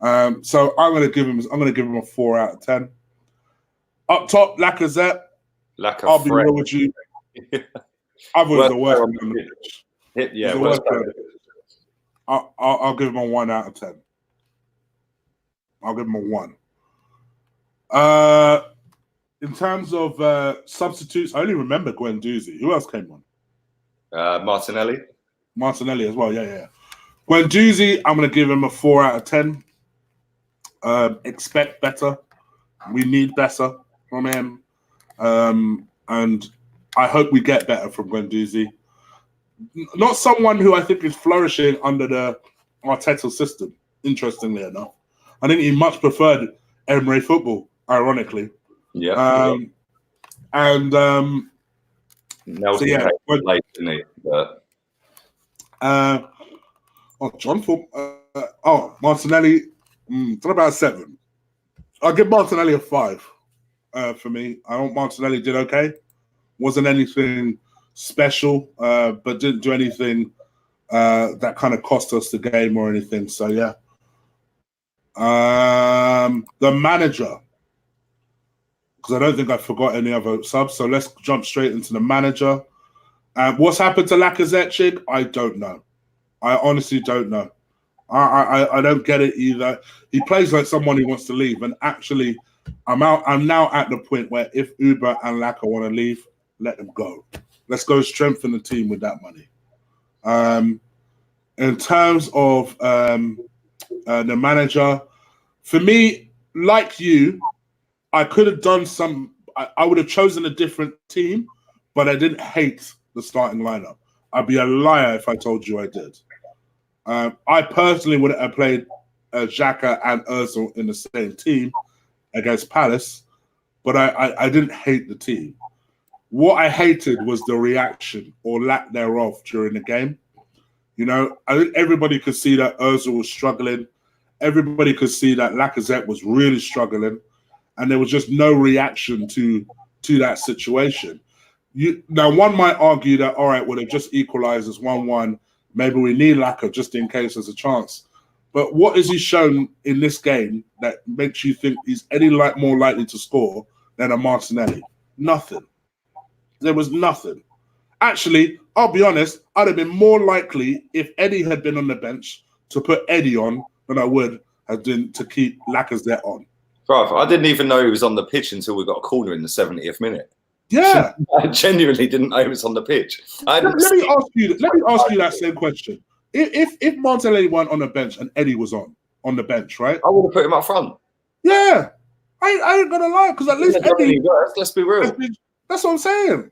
So I'm going to give him a 4 out of 10. Up top, Lacazette. I'll be real with you. I was the worst on the pitch. Yeah, worst player. I'll give him a 1 out of 10. I'll give him a 1. In terms of substitutes, I only remember Guendouzi. Who else came on? Martinelli. Martinelli as well, yeah. Guendouzi, I'm going to give him a 4 out of 10. Expect better. We need better from him. And I hope we get better from Guendouzi. Not someone who I think is flourishing under the Arteta system, interestingly enough. I think he much preferred Emery football, ironically. Yeah. Nelson late, isn't he? But... Martinelli. What about 7? I'll give Martinelli a 5. For me, I think Martinelli did okay. Wasn't anything special, but didn't do anything that kind of cost us the game or anything. So yeah. The manager, because I don't think I forgot any other subs. So let's jump straight into the manager. What's happened to Lacazette, Chig? I don't know. I honestly don't know. I don't get it either. He plays like someone who wants to leave, and actually, I'm now at the point where if Uber and Laka want to leave, let them go. Let's go strengthen the team with that money. In terms of the manager, for me, like you, I could have done I would have chosen a different team, but I didn't hate the starting lineup. I'd be a liar if I told you I did. I personally would have played Xhaka and Ozil in the same team against Palace, but I didn't hate the team. What I hated was the reaction or lack thereof during the game. I think everybody could see that Ozil was struggling. Everybody could see that Lacazette was really struggling, and there was just no reaction to that situation. Now, one might argue that, all right, well, it just equalizes 1-1. Maybe we need Laka just in case there's a chance. But what has he shown in this game that makes you think he's any more likely to score than a Martinelli? Nothing. There was nothing. Actually, I'll be honest, I'd have been more likely if Eddie had been on the bench to put Eddie on than I would have been to keep Lacazette on. Bruv, I didn't even know he was on the pitch until we got a corner in the 70th minute. Yeah. I genuinely didn't know he was on the pitch. Let me ask you that same question. If Martinelli went on the bench and Eddie was on the bench, right? I would have put him up front. Yeah. I ain't gonna lie, because at least Eddie. Let's be real. That's what I'm saying.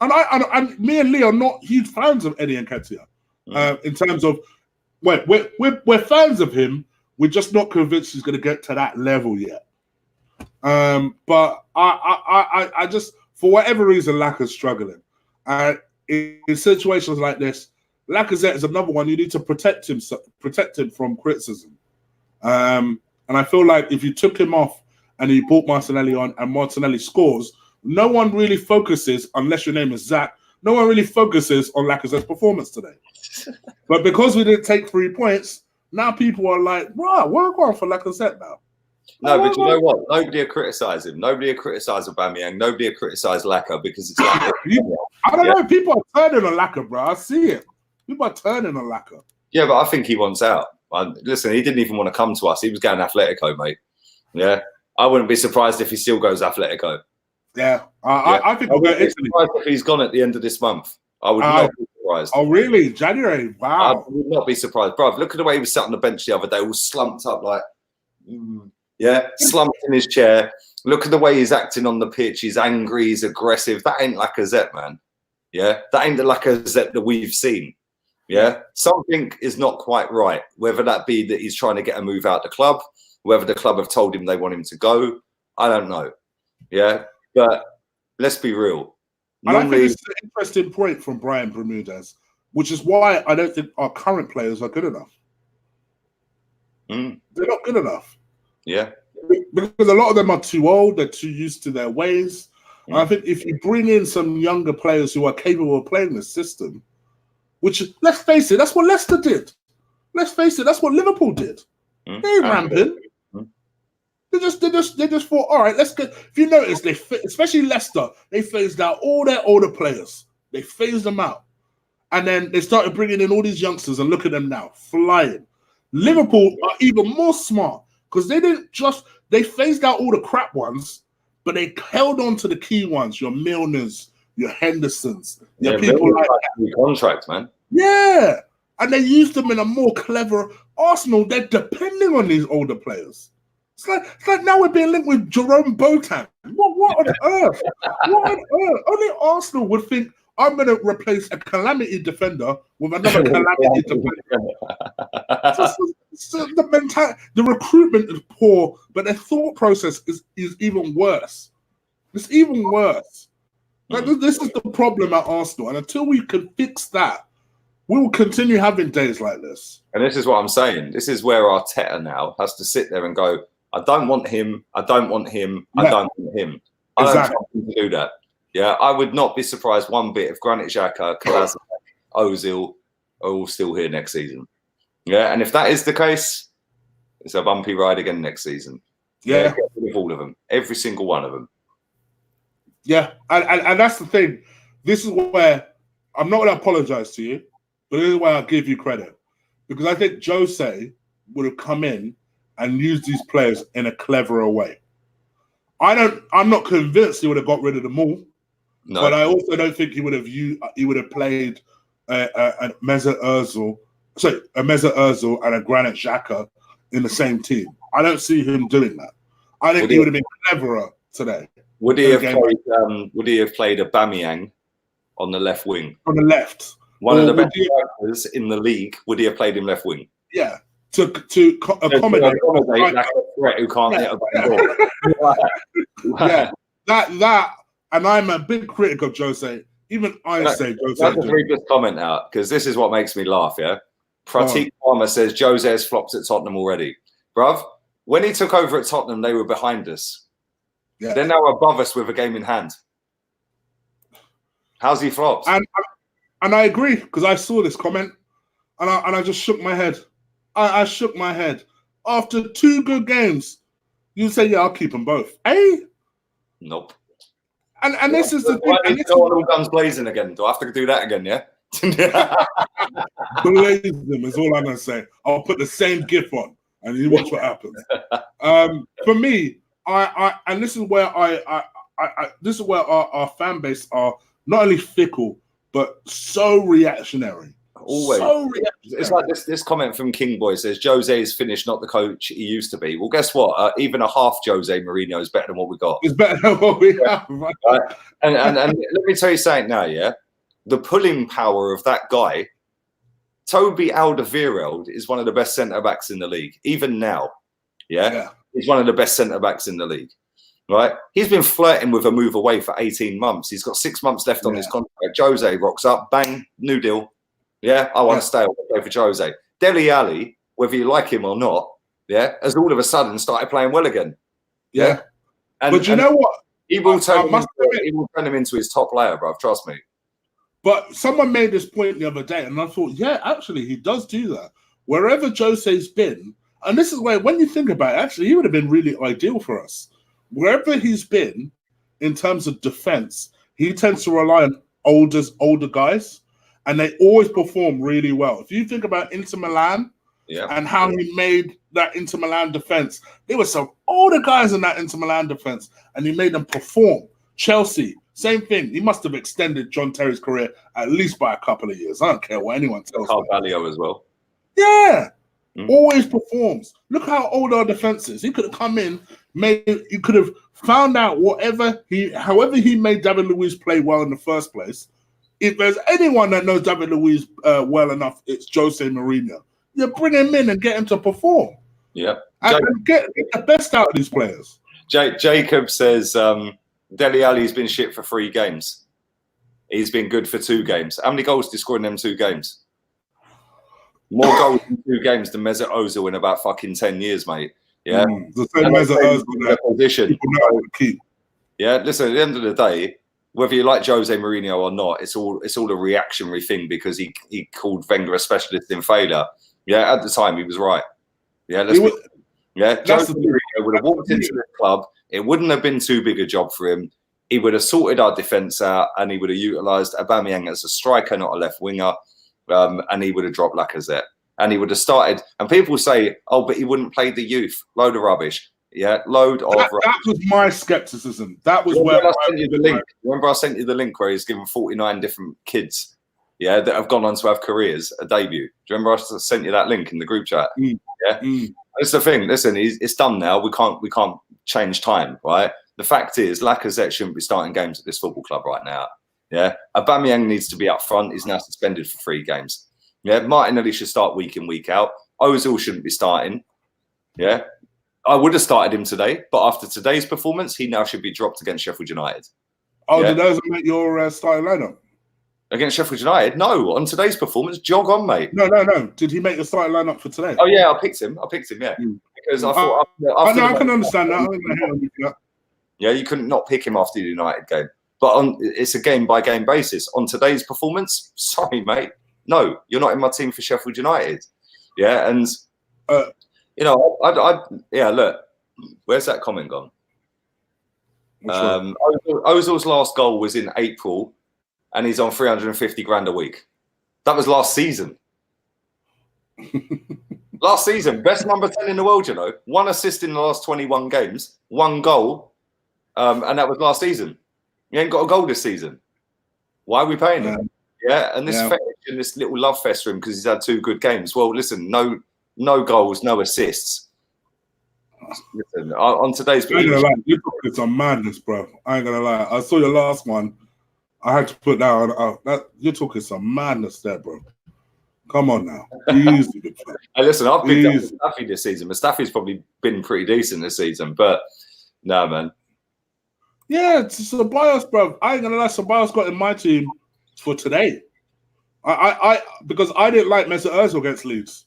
And me and Lee are not huge fans of Eddie Nketiah. In terms of we're fans of him. We're just not convinced he's going to get to that level yet. But I just, for whatever reason, Laka's struggling. In situations like this, Lacazette is another one you need to protect him from criticism. And I feel like if you took him off and you brought Martinelli on and Martinelli scores, no one really focuses, unless your name is Zach, no one really focuses on Lacazette's performance today. But because we didn't take 3 points, now people are like, right, we're going for Lacazette now. No, but you know what? Nobody will criticise him. Nobody will criticise Aubameyang. Nobody will criticise Laka because it's Laka. I don't know. People are turning on Laka, bro. I see it. People are turning on Laka. Yeah, but I think he wants out. Listen, he didn't even want to come to us. He was going Atletico, mate. Yeah. I wouldn't be surprised if he still goes Atletico. Yeah. I think we'll go Italy. Surprised if he's gone at the end of this month. I would not be surprised. Oh, really? January? Wow. I would not be surprised. Bro, look at the way he was sat on the bench the other day, all slumped up like... Yeah, slumped in his chair. Look at the way he's acting on the pitch. He's angry. He's aggressive. That ain't Lacazette, man. Yeah, that ain't the Lacazette that we've seen. Yeah, something is not quite right. Whether that be that he's trying to get a move out the club, whether the club have told him they want him to go, I don't know. Yeah, but let's be real. And I think it's an interesting point from Brian Bermudez, which is why I don't think our current players are good enough. They're not good enough. Yeah. Because a lot of them are too old, they're too used to their ways. And I think if you bring in some younger players who are capable of playing this system, which, let's face it, that's what Leicester did. Let's face it, that's what Liverpool did. They ain't ramping. They just thought, all right, let's get. If you notice, especially Leicester, they phased out all their older players. They phased them out, and then they started bringing in all these youngsters. And look at them now, flying. Liverpool are even more smart because they phased out all the crap ones, but they held on to the key ones. Your Milners, your Hendersons, your people like that. Contract, man. Yeah, and they used them in a more clever. Arsenal, they're depending on these older players. It's like now we're being linked with Jerome Boateng. What on earth? What on earth? Only Arsenal would think I'm going to replace a calamity defender with another calamity defender. So the recruitment is poor, but their thought process is even worse. It's even worse. Like, this is the problem at Arsenal, and until we can fix that, we will continue having days like this. And this is what I'm saying. This is where Arteta now has to sit there and go, I don't want him. I don't want him. I don't want him. I don't want him to do that. Yeah, I would not be surprised one bit if Granit Xhaka, Kolasinac, Ozil are all still here next season. Yeah, and if that is the case, it's a bumpy ride again next season. Yeah, get rid of all of them, every single one of them. Yeah, and that's the thing. This is where I'm not going to apologize to you, but this is where I'll give you credit, because I think Jose would have come in and used these players in a cleverer way. I'm not convinced he would have got rid of them all, but I also don't think he would have played a Mesut Ozil and a Granit Xhaka in the same team. I don't see him doing that. I think he would have been cleverer today. Would he have played Aubameyang on the left wing? On the left. One of the best strikers in the league, would he have played him left wing? Yeah. To accommodate that threat who can't hit a ball. Yeah. That and I'm a big critic of Jose. Even I say Jose. I'll just read this comment out because this is what makes me laugh, yeah? Pratik Farmer says Jose has flopped at Tottenham already. Bruv, when he took over at Tottenham, they were behind us. Yeah. They're now above us with a game in hand. How's he flopped? And I agree, because I saw this comment and I just shook my head. I shook my head. After 2 good games, you say, yeah, I'll keep them both. Hey? Nope. And this is the thing. Why need to go on all guns blazing again? Do I have to do that again, yeah? Blaze them is all I'm going to say. I'll put the same GIF on and you watch what happens. For me, and this is where this is where our fan base are not only fickle, but so reactionary. Always. So reactionary. It's like this comment from King Boy says, Jose is finished, not the coach he used to be. Well, guess what? Even a half Jose Mourinho is better than what we got. It's better than what we have. Right? And let me tell you something now, yeah? The pulling power of that guy, Toby Alderweireld, is one of the best centre-backs in the league, even now. Yeah? He's one of the best centre-backs in the league. Right? He's been flirting with a move away for 18 months. He's got 6 months left on his contract. Jose rocks up, bang, new deal. Yeah, I want to stay. I want to play for Jose. Dele Alli, whether you like him or not, has all of a sudden started playing well again. Yeah. But you know what? He will turn him into his top player, bro. Trust me. But someone made this point the other day, and I thought, yeah, actually, he does do that. Wherever Jose's been, and this is where, when you think about it, actually, he would have been really ideal for us. Wherever he's been, in terms of defense, he tends to rely on older guys, and they always perform really well. If you think about Inter Milan and how he made that Inter Milan defense, there were some older guys in that Inter Milan defense, and he made them perform. Chelsea, same thing. He must have extended John Terry's career at least by a couple of years. I don't care what anyone tells me. Carvalho as well. Yeah. Always performs. Look how old our defense is. He could have come in, you could have found out however he made David Luiz play well in the first place. If there's anyone that knows David Luiz well enough, it's Jose Mourinho. You bring him in and get him to perform. Yeah. And get the best out of these players. Jacob says Dele Alli's been shit for 3 games. He's been good for 2 games. How many goals did he score in them 2 games? More goals in 2 games than Mesut Ozil in about fucking 10 years, mate. Yeah. The same Mesut Ozil position. Know keep. Yeah, listen, at the end of the day, whether you like Jose Mourinho or not, it's all a reactionary thing because he called Wenger a specialist in failure. Yeah, at the time he was right. Yeah, Jose Mourinho would have walked into the club. It wouldn't have been too big a job for him. He would have sorted our defence out and he would have utilised Aubameyang as a striker, not a left winger. And he would have dropped Lacazette. And he would have started. And people say, oh, but he wouldn't play the youth. Load of rubbish. Yeah, load of rubbish. That was my scepticism. That was where I sent you the link. Remember I sent you the link where he's given 49 different kids, that have gone on to have careers, a debut. Do you remember I sent you that link in the group chat? That's the thing. Listen, it's done now. We can't change time, right? The fact is, Lacazette shouldn't be starting games at this football club right now. Yeah, Aubameyang needs to be up front. He's now suspended for 3 games. Yeah, Martinelli should start week in, week out. Ozil shouldn't be starting. Yeah, I would have started him today, but after today's performance, he now should be dropped against Sheffield United. Oh, did Ozil make your starting lineup? Against Sheffield United? No, on today's performance, jog on, mate. No. Did he make the starting lineup for today? Oh, yeah, I picked him, yeah. Because I thought... I can understand that. Yeah, you couldn't not pick him after the United game. But it's a game-by-game basis. On today's performance, sorry, mate. No, you're not in my team for Sheffield United. Yeah, and, look, where's that comment gone? Ozil's last goal was in April, and he's on 350 grand a week. That was last season. Last season, best number 10 in the world, 1 assist in the last 21 games, 1 goal, and that was last season. He ain't got a goal this season. Why are we paying him? Yeah, and this fetish and this little love fest for him because he's had 2 good games. Well, listen, no goals, no assists. Listen, on today's I ain't gonna lie, you're talking some madness, bro. I ain't gonna lie. I saw your last one. I had to put that on. You're talking some madness there, bro. Come on now. Easy. Hey, listen, I've picked up Mustafi this season. Mustafi's probably been pretty decent this season, but no, man. Yeah, Ceballos, bro. I ain't gonna lie. Ceballos got in my team for today. I because I didn't like Mesut Ozil against Leeds.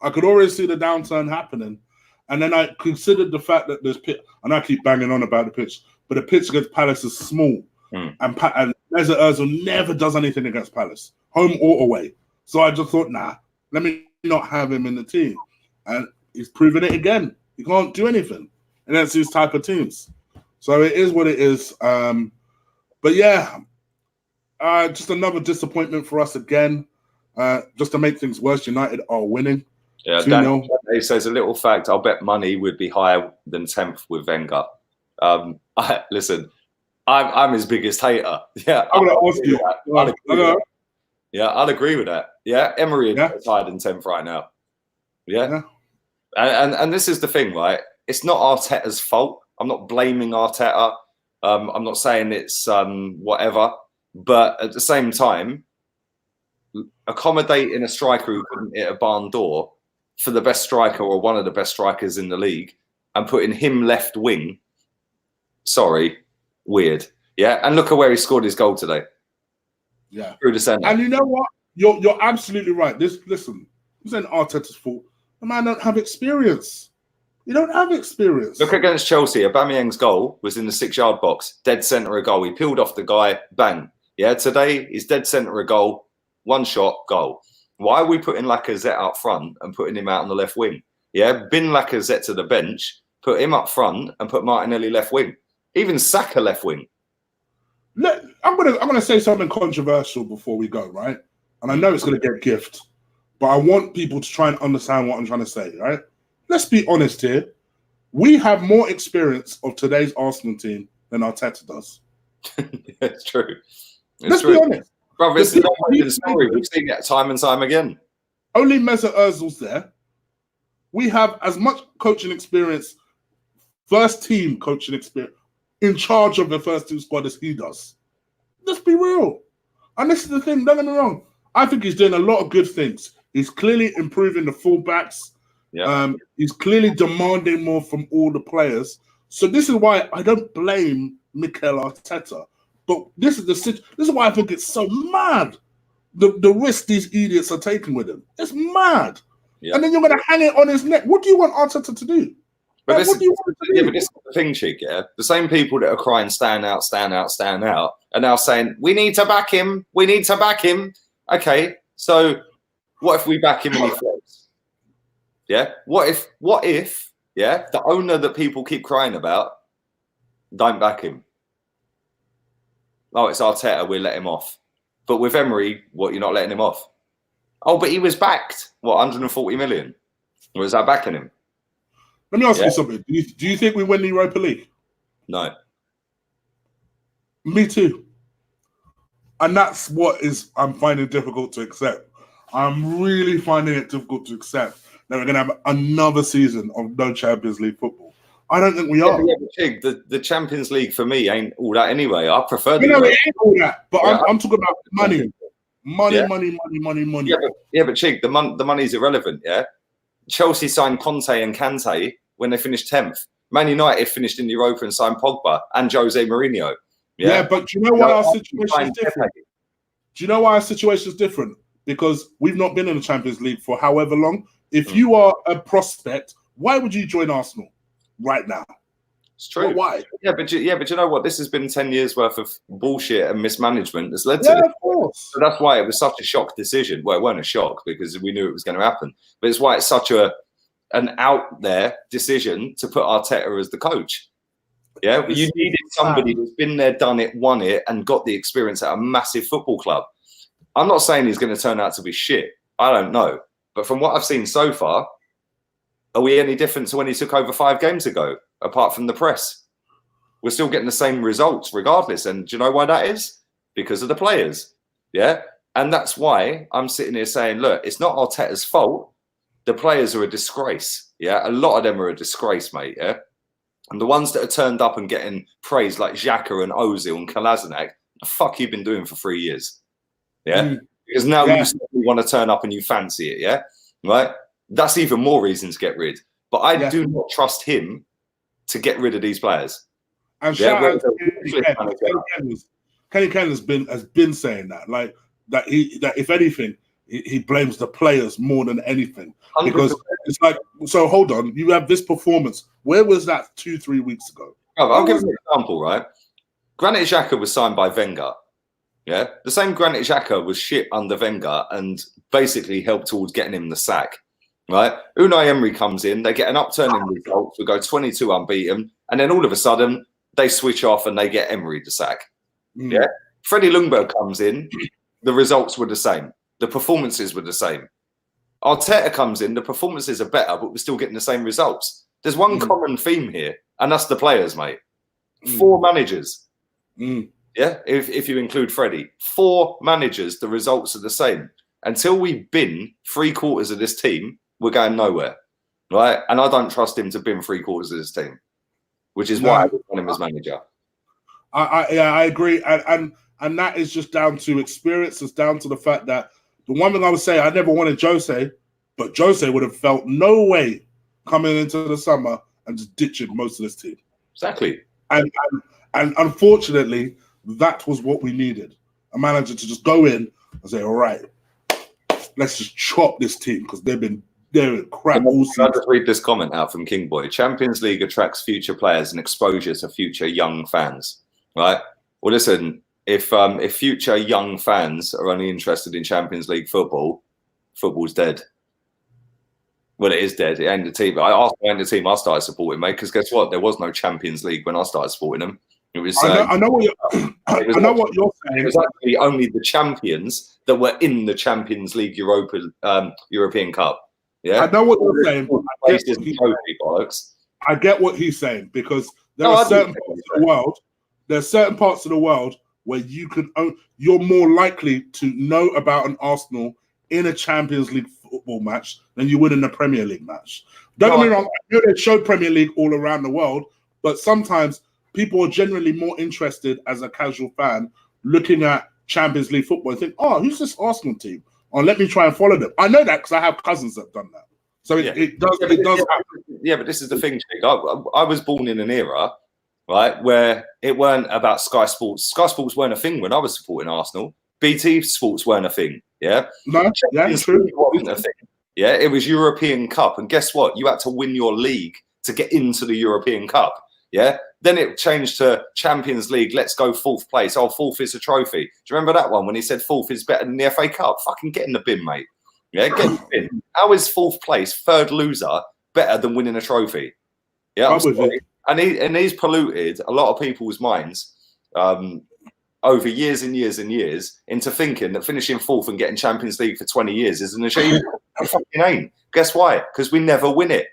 I could already see the downturn happening, and then I considered the fact that there's pitch, and I keep banging on about the pitch, but the pitch against Palace is small, and Mesut Ozil never does anything against Palace, home or away. So I just thought, nah, let me not have him in the team, and he's proven it again. He can't do anything against these type of teams. So it is what it is. But yeah, just another disappointment for us again. Just to make things worse, United are winning. Yeah, Dan says a little fact. I'll bet money would be higher than 10th with Wenger. Listen, I'm his biggest hater. Yeah, I'm gonna ask you. I'll agree with that. Yeah, Emery is higher than 10th right now. Yeah. And this is the thing, right? It's not Arteta's fault. I'm not blaming Arteta. I'm not saying it's whatever. But at the same time, accommodating a striker who couldn't hit a barn door for the best striker or one of the best strikers in the league and putting him left wing, weird. Yeah, and look at where he scored his goal today. Yeah. Through the centre. And you know what? You're absolutely right. Listen, this ain't Arteta's fault. The man don't have experience. You don't have experience. Look against Chelsea. Aubameyang's goal was in the 6-yard box, dead centre of goal. He peeled off the guy, bang. Yeah, today he's dead centre of goal, 1 shot, goal. Why are we putting Lacazette up front and putting him out on the left wing? Yeah, bin Lacazette to the bench, put him up front and put Martinelli left wing. Even Saka left wing. Look, I'm gonna say something controversial before we go, right? And I know it's gonna get gift, but I want people to try and understand what I'm trying to say, right? Let's be honest here. We have more experience of today's Arsenal team than Arteta does. It's true. Let's be honest. Brother, it's the story. We've seen it time and time again. Only Mesut Ozil's there. we have as much coaching experience, first team coaching experience, in charge of the first team squad as he does. Let's be real. And this is the thing, don't get me wrong. I think he's doing a lot of good things. He's clearly improving the fullbacks. Yeah. He's clearly demanding more from all the players. So this is why I don't blame Mikel Arteta. But this is why I think it's so mad. The risk these idiots are taking with him. It's mad. Yeah. And then you're going to hang it on his neck. What do you want Arteta to do? But this is the thing, Cheek, yeah? The same people that are crying, stand out, are now saying, we need to back him. We need to back him. Okay, so what if we back him and he floats? Yeah? What if, yeah, the owner that people keep crying about, don't back him? Oh, it's Arteta, we'll let him off. But with Emery, what, you're not letting him off? Oh, but he was backed. What, 140 million? Or is that backing him? Let me ask you something. Do you think we win the Europa League? No. Me too. And that's what I'm finding difficult to accept. I'm really finding it difficult to accept that we're going to have another season of no Champions League football. I don't think we are. The Champions League for me ain't all that anyway. I prefer it ain't all that. But I'm talking about money. Money. Yeah, but Chig, the money's irrelevant, yeah? Chelsea signed Conte and Kante when they finished 10th. Man United finished in Europa and signed Pogba and Jose Mourinho. Yeah, but do you know why our situation is different? Do you know why our situation is different? Because we've not been in the Champions League for however long. If you are a prospect, why would you join Arsenal right now? It's true. But why? Yeah, but you know what? This has been 10 years worth of bullshit and mismanagement that's led to this. Of course. So that's why it was such a shock decision. Well, it wasn't a shock because we knew it was going to happen. But it's why it's such an out there decision to put Arteta as the coach. Yeah, you needed somebody who's been there, done it, won it, and got the experience at a massive football club. I'm not saying he's going to turn out to be shit. I don't know. But from what I've seen so far, are we any different to when he took over 5 games ago, apart from the press? We're still getting the same results regardless. And do you know why that is? Because of the players. Yeah? And that's why I'm sitting here saying, look, it's not Arteta's fault. The players are a disgrace. Yeah? A lot of them are a disgrace, mate. Yeah? And the ones that are turned up and getting praised like Xhaka and Ozil and Kolasinac, the fuck you've been doing for 3 years. Yeah? Because now you want to turn up and you fancy it. Yeah? Right? That's even more reason to get rid. But I do not trust him to get rid of these players. And shout out to Kenny Ken has been saying that, like that if anything, he blames the players more than anything. 100%. Because it's like, so hold on, you have this performance. Where was that 2-3 weeks ago? I'll give you an example, right? Granit Xhaka was signed by Wenger. Yeah, the same Granit Xhaka was shit under Wenger and basically helped towards getting him the sack. Right, Unai Emery comes in, they get an upturn in results, we go 22 unbeaten, and then all of a sudden they switch off and they get Emery the sack. Yeah, Freddie Ljungberg comes in, the results were the same, the performances were the same. Arteta comes in, the performances are better, but we're still getting the same results. There's one common theme here, and that's the players, mate. 4 managers. Yeah, if you include Freddie, 4 managers, the results are the same. Until we bin 3/4 of this team, we're going nowhere, right? And I don't trust him to bin 3/4 of this team, which is why I would want him as manager. I agree, and that is just down to experience. It's down to the fact that the one thing I would say, I never wanted Jose, but Jose would have felt no way coming into the summer and just ditching most of this team. Exactly. And unfortunately, that was what we needed. A manager to just go in and say, all right, let's just chop this team because they're crap all season. I'll just read this comment out from King Boy. Champions League attracts future players and exposure to future young fans. Right? Well, listen, if future young fans are only interested in Champions League football, football's dead. Well, it is dead. It ain't the team. I started supporting, mate, because guess what? There was no Champions League when I started supporting them. It was. I know what you're saying. It was actually only the champions that were in the Champions League European Cup. Yeah, I know what you're saying. I get what he's saying because there are certain parts of the world. There's certain parts of the world where you're more likely to know about an Arsenal in a Champions League football match than you would in a Premier League match. Don't get me wrong, I know they show Premier League all around the world, but sometimes people are generally more interested as a casual fan looking at Champions League football and think, oh, who's this Arsenal team? Oh, let me try and follow them. I know that because I have cousins that have done that. So it does happen. Yeah, but this is the thing, Jake. I was born in an era, right, where it weren't about Sky Sports. Sky Sports weren't a thing when I was supporting Arsenal. BT Sports weren't a thing. Yeah, no, yeah, true. Wasn't a thing. Yeah, it was European Cup, and guess what? You had to win your league to get into the European Cup. Yeah, then it changed to Champions League. Let's go fourth place. Oh, fourth is a trophy. Do you remember that one when he said fourth is better than the FA Cup? Fucking get in the bin, mate. Yeah, get in the bin. How is fourth place, third loser, better than winning a trophy? Yeah, I'm sorry. And he's polluted a lot of people's minds over years and years and years into thinking that finishing fourth and getting Champions League for 20 years is an achievement. It fucking ain't. Guess why? Because we never win it.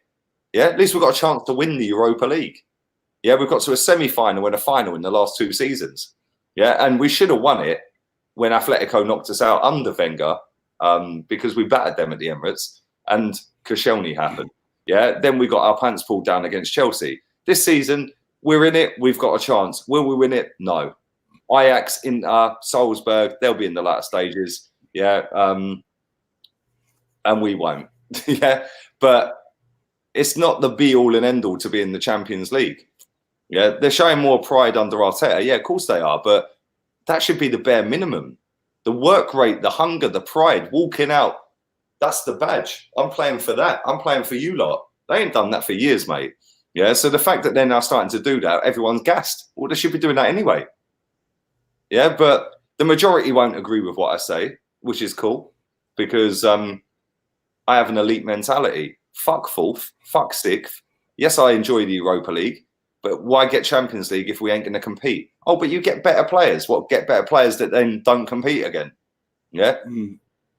Yeah, at least we've got a chance to win the Europa League. Yeah, we've got to a semi-final and a final in the last 2 seasons. Yeah, and we should have won it when Atletico knocked us out under Wenger because we battered them at the Emirates and Koscielny happened. Yeah, then we got our pants pulled down against Chelsea. This season, we're in it. We've got a chance. Will we win it? No. Ajax, Inter, Salzburg, they'll be in the latter stages. Yeah, and we won't. Yeah, but it's not the be-all and end-all to be in the Champions League. Yeah, they're showing more pride under Arteta. Yeah, of course they are, but that should be the bare minimum. The work rate, the hunger, the pride, walking out, that's the badge. I'm playing for that. I'm playing for you lot. They ain't done that for years, mate. Yeah, so the fact that they're now starting to do that, everyone's gassed. Well, they should be doing that anyway. Yeah, but the majority won't agree with what I say, which is cool because I have an elite mentality. Fuck fourth, fuck sixth. Yes, I enjoy the Europa League, but why get Champions League if we ain't going to compete? Oh, but you get better players. What, get better players that then don't compete again? Yeah?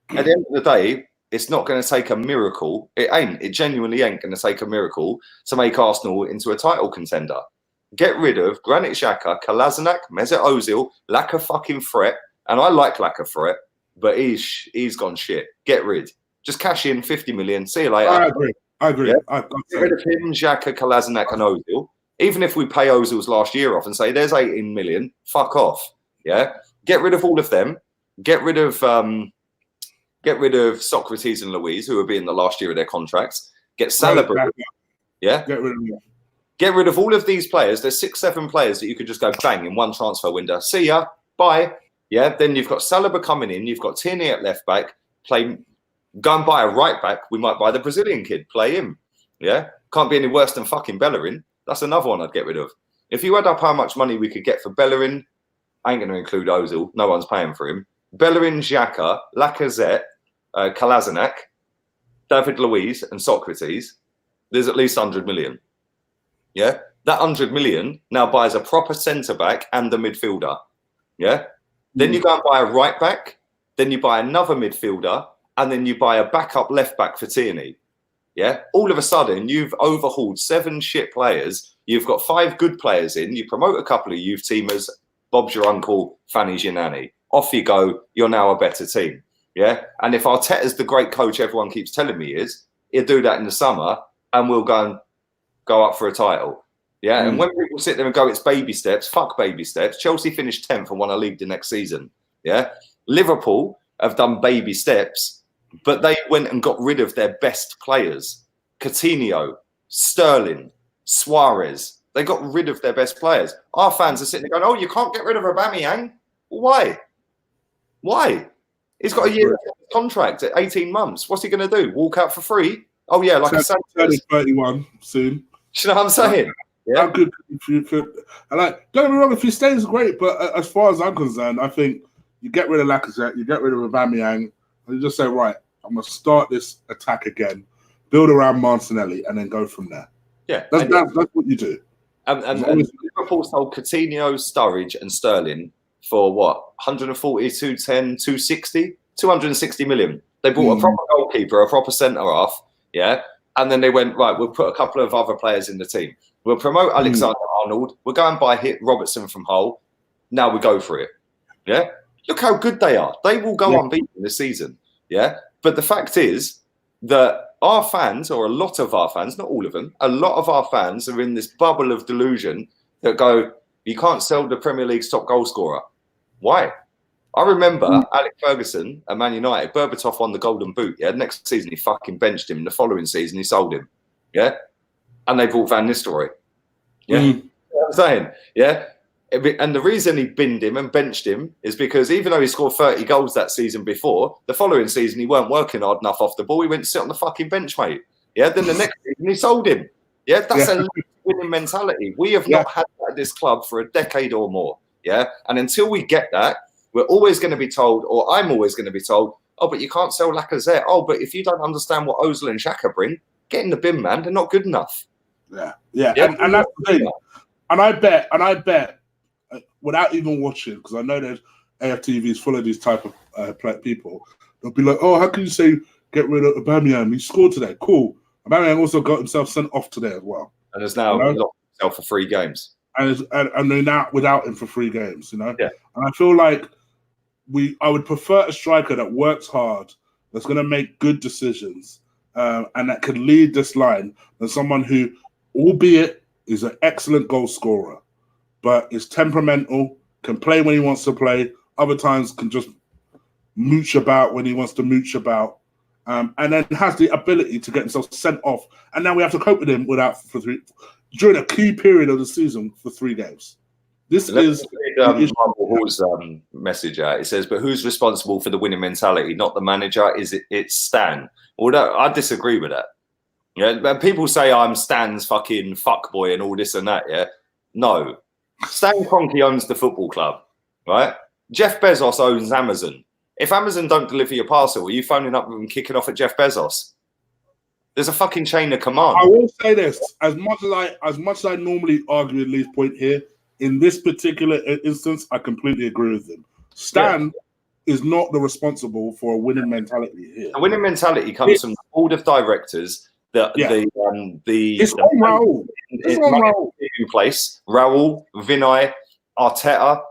At the end of the day, it's not going to take a miracle. It ain't. It genuinely ain't going to take a miracle to make Arsenal into a title contender. Get rid of Granit Xhaka, Kolasinac, Mesut Ozil, lack of fucking threat. And I like lack of threat, but he's gone shit. Get rid. Just cash in 50 million. See you later. I agree. Yeah? Get rid of him, Xhaka, Kolasinac, and Ozil. Even if we pay Ozil's last year off and say there's 18 million, fuck off. Yeah. Get rid of all of them. Get rid of Socrates and Louise, who will be in the last year of their contracts. Get Salah. Yeah. Get rid of them. Get rid of all of these players. There's 6-7 players that you could just go bang in one transfer window. See ya. Bye. Yeah. Then you've got Salah coming in. You've got Tierney at left back. Go and buy a right back. We might buy the Brazilian kid. Play him. Yeah. Can't be any worse than fucking Bellerin. That's another one I'd get rid of. If you add up how much money we could get for Bellerin, I ain't going to include Ozil. No one's paying for him. Bellerin, Xhaka, Lacazette, Kolasinac, David Luiz, and Socrates. There's at least 100 million. Yeah, that 100 million now buys a proper centre back and a midfielder. Yeah, then you go and buy a right back, then you buy another midfielder, and then you buy a backup left back for Tierney. Yeah, all of a sudden you've overhauled 7 shit players. You've got 5 good players in. You promote a couple of youth teamers. Bob's your uncle, Fanny's your nanny. Off you go. You're now a better team. Yeah, and if Arteta's the great coach everyone keeps telling me is, he'll do that in the summer, and we'll go up for a title. Yeah, and when people sit there and go, it's baby steps, fuck baby steps. Chelsea finished 10th and won a league the next season. Yeah, Liverpool have done baby steps, but they went and got rid of their best players. Coutinho, Sterling, Suarez. They got rid of their best players. Our fans are sitting there going, oh, you can't get rid of Aubameyang. Why? Why? He's got a year contract at 18 months. What's he going to do? Walk out for free? Oh, yeah, like a Sanchez. 31 soon. Do you know what I'm saying? Yeah. How good if you could? And don't get me wrong, if he stays, great. But as far as I'm concerned, I think you get rid of Lacazette, you get rid of Aubameyang, and you just say, right, I'm going to start this attack again, build around Martinelli, and then go from there. Yeah. That's what you do. And Liverpool sold Coutinho, Sturridge, and Sterling for what? 140, 210, 260? 260 million. They bought a proper goalkeeper, a proper centre-half, yeah? And then they went, right, we'll put a couple of other players in the team. We'll promote Alexander-Arnold. We'll go and buy Robertson from Hull. Now we go for it, yeah? Look how good they are. They will go unbeaten this season, yeah? But the fact is, that our fans, or a lot of our fans, not all of them, a lot of our fans are in this bubble of delusion that go, you can't sell the Premier League's top goal scorer. Why? I remember Alex Ferguson at Man United, Berbatov won the Golden Boot. Yeah, next season he fucking benched him. The following season he sold him. Yeah, and they brought Van Nistelrooy. Yeah, you know what I'm saying, yeah. And the reason he binned him and benched him is because even though he scored 30 goals that season before, the following season he weren't working hard enough off the ball. He went to sit on the fucking bench, mate. Yeah, then the next season he sold him. Yeah, that's a winning mentality. We have not had that at this club for a decade or more. Yeah, and until we get that, we're always going to be told, or I'm always going to be told, oh, but you can't sell Lacazette. Oh, but if you don't understand what Ozil and Xhaka bring, get in the bin, man. They're not good enough. Yeah. And that's the thing. And I bet, without even watching, because I know that AFTV is full of these type of people, they'll be like, oh, how can you say get rid of Aubameyang? He scored today. Cool. Aubameyang also got himself sent off today as well. And has now locked himself for 3 games. And they're now without him for 3 games, you know? Yeah. And I feel like I would prefer a striker that works hard, that's going to make good decisions, and that can lead this line than someone who, albeit is an excellent goal scorer, but is temperamental, can play when he wants to play, other times can just mooch about when he wants to mooch about, and then has the ability to get himself sent off. And now we have to cope with him during a key period of the season for 3 games. This is Marvel Hall's message out. It says, but who's responsible for the winning mentality? Not the manager. It's Stan? Although I disagree with that. Yeah, people say I'm Stan's fucking fuckboy and all this and that. Yeah, no. Stan Kroenke owns the football club, right? Jeff Bezos owns Amazon. If Amazon don't deliver your parcel, are you phoning up and kicking off at Jeff Bezos? There's a fucking chain of command. I will say this: as much as I normally argue with Lee's point here, in this particular instance, I completely agree with him. Stan is not the responsible for a winning mentality here. The winning mentality comes from the board of directors. It's on Raul. In place, Raul, Vinay, Arteta,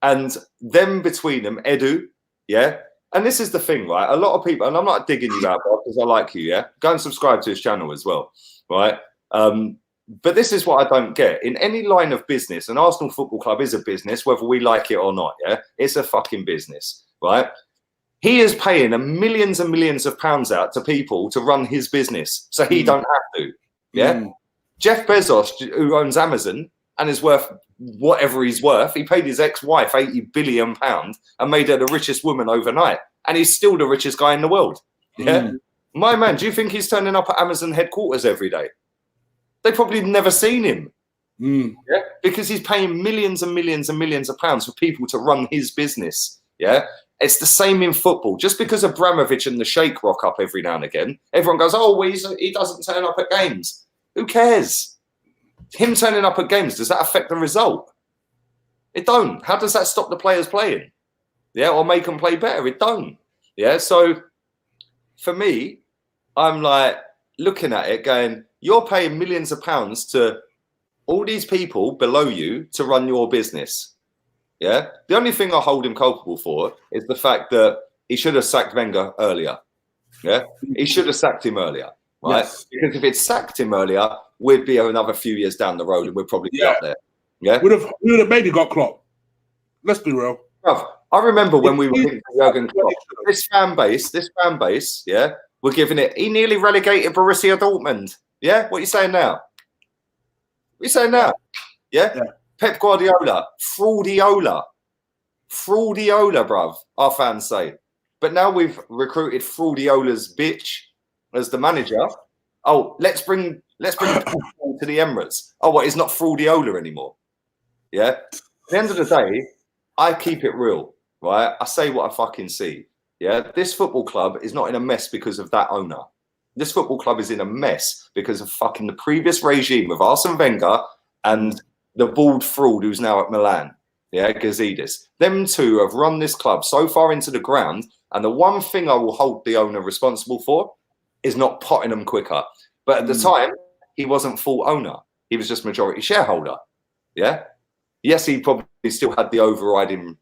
and them between them, Edu, And this is the thing, right? A lot of people, and I'm not digging you out because I like you, go and subscribe to his channel as well, right? But this is what I don't get. In any line of business, an Arsenal Football Club is a business, whether we like it or not, It's a fucking business, right? He is paying millions and millions of pounds out to people to run his business, so he don't have to, Jeff Bezos, who owns Amazon and is worth whatever he's worth, he paid his ex-wife £80 billion and made her the richest woman overnight, and he's still the richest guy in the world, My man, do you think he's turning up at Amazon headquarters every day? They probably never seen him, because he's paying millions and millions and millions of pounds for people to run his business, It's the same in football. Just because Abramovich and the Sheikh rock up every now and again, everyone goes, oh, well, he doesn't turn up at games. Who cares? Him turning up at games, does that affect the result? It don't. How does that stop the players playing? Or make them play better? It don't. So for me, I'm like looking at it going, you're paying millions of pounds to all these people below you to run your business. The only thing I hold him culpable for is the fact that he should have sacked Wenger earlier. He should have sacked him earlier, right? Yes. Because if he'd sacked him earlier, we'd be another few years down the road and we'd probably be up there. We would have maybe got Klopp. Let's be real. Bruv, I remember when we were thinking Jurgen Klopp. This fan base, we're giving it. He nearly relegated Borussia Dortmund. What are you saying now? What are you saying now? Pep Guardiola, fraudiola, bruv, our fans say. But now we've recruited Fraudiola's bitch as the manager. Oh, let's bring to the Emirates. Oh, what? It's not Fraudiola anymore. At the end of the day, I keep it real, right? I say what I fucking see. This football club is not in a mess because of that owner. This football club is in a mess because of fucking the previous regime of Arsene Wenger and the bald fraud who's now at Milan, Gazidis. Them two have run this club so far into the ground, and the one thing I will hold the owner responsible for is not potting them quicker. But at the time, he wasn't full owner. He was just majority shareholder, Yes, he probably still had the overriding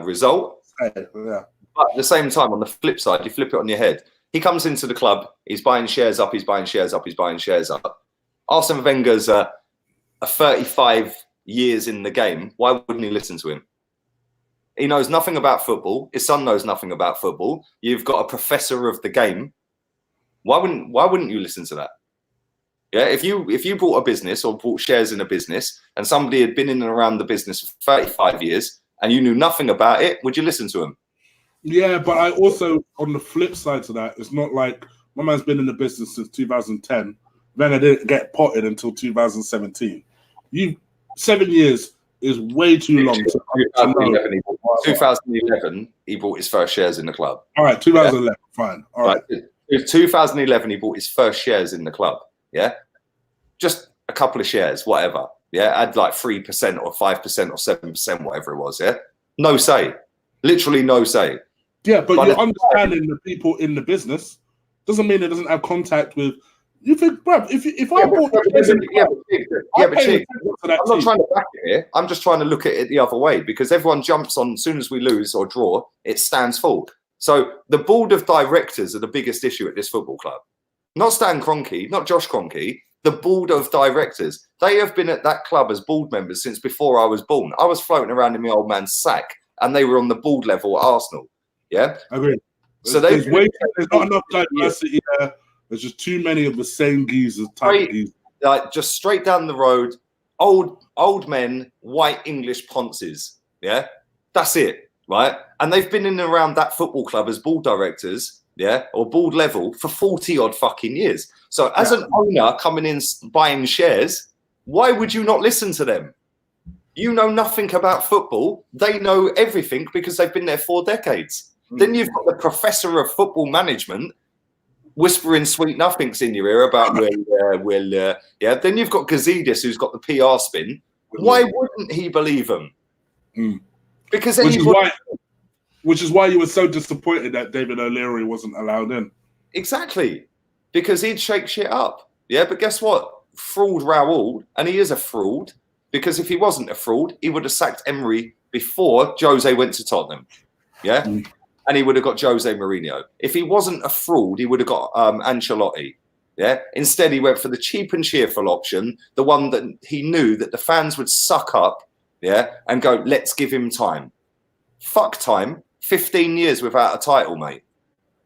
result. But at the same time, on the flip side, you flip it on your head. He comes into the club. He's buying shares up. He's buying shares up. He's buying shares up. Arsene Wenger's a 35 years in the game. Why wouldn't he listen to him? He knows nothing about football. His son knows nothing about football. You've got a professor of the game. Why wouldn't you listen to that? Yeah, if you bought a business or bought shares in a business and somebody had been in and around the business for 35 years and you knew nothing about it, would you listen to him? Yeah, but I also, on the flip side to that, it's not like my man's been in the business since 2010. Then I didn't get potted until 2017. 7 years is way too long. 2011, he bought his first shares in the club. All right, 2011, fine. All right. 2011, he bought his first shares in the club. Yeah, just a couple of shares, whatever. Yeah, had like 3% or 5% or 7%, whatever it was. Yeah, no say, literally no say. Yeah, but you're understanding the people in the business doesn't mean it doesn't have contact with. You think, bruv, if I bought I'm not trying to back it here. I'm just trying to look at it the other way because everyone jumps on as soon as we lose or draw, it stands full. So the board of directors are the biggest issue at this football club. Not Stan Kroenke, not Josh Kroenke, the board of directors. They have been at that club as board members since before I was born. I was floating around in my old man's sack and they were on the board level at Arsenal. Yeah? I agree. So there's not enough diversity there. There's just too many of the same geezers. Like just straight down the road, old men, white English ponces. Yeah? That's it, right? And they've been in and around that football club as board directors. Yeah, or board level for 40 odd fucking years. So as an owner coming in buying shares, why would you not listen to them? You know nothing about football. They know everything because they've been there 4 decades. Then you've got the professor of football management whispering sweet nothings in your ear about yeah. Then you've got Gazidis who's got the PR spin. Why wouldn't he believe them? Because Which is why you were so disappointed that David O'Leary wasn't allowed in. Exactly. Because he'd shake shit up. Yeah, but guess what? Fraud Raoul, and he is a fraud, because if he wasn't a fraud, he would have sacked Emery before Jose went to Tottenham. Yeah? And he would have got Jose Mourinho. If he wasn't a fraud, he would have got Ancelotti. Yeah? Instead, he went for the cheap and cheerful option, the one that he knew that the fans would suck up, yeah, and go, let's give him time. Fuck time. 15 years without a title, mate.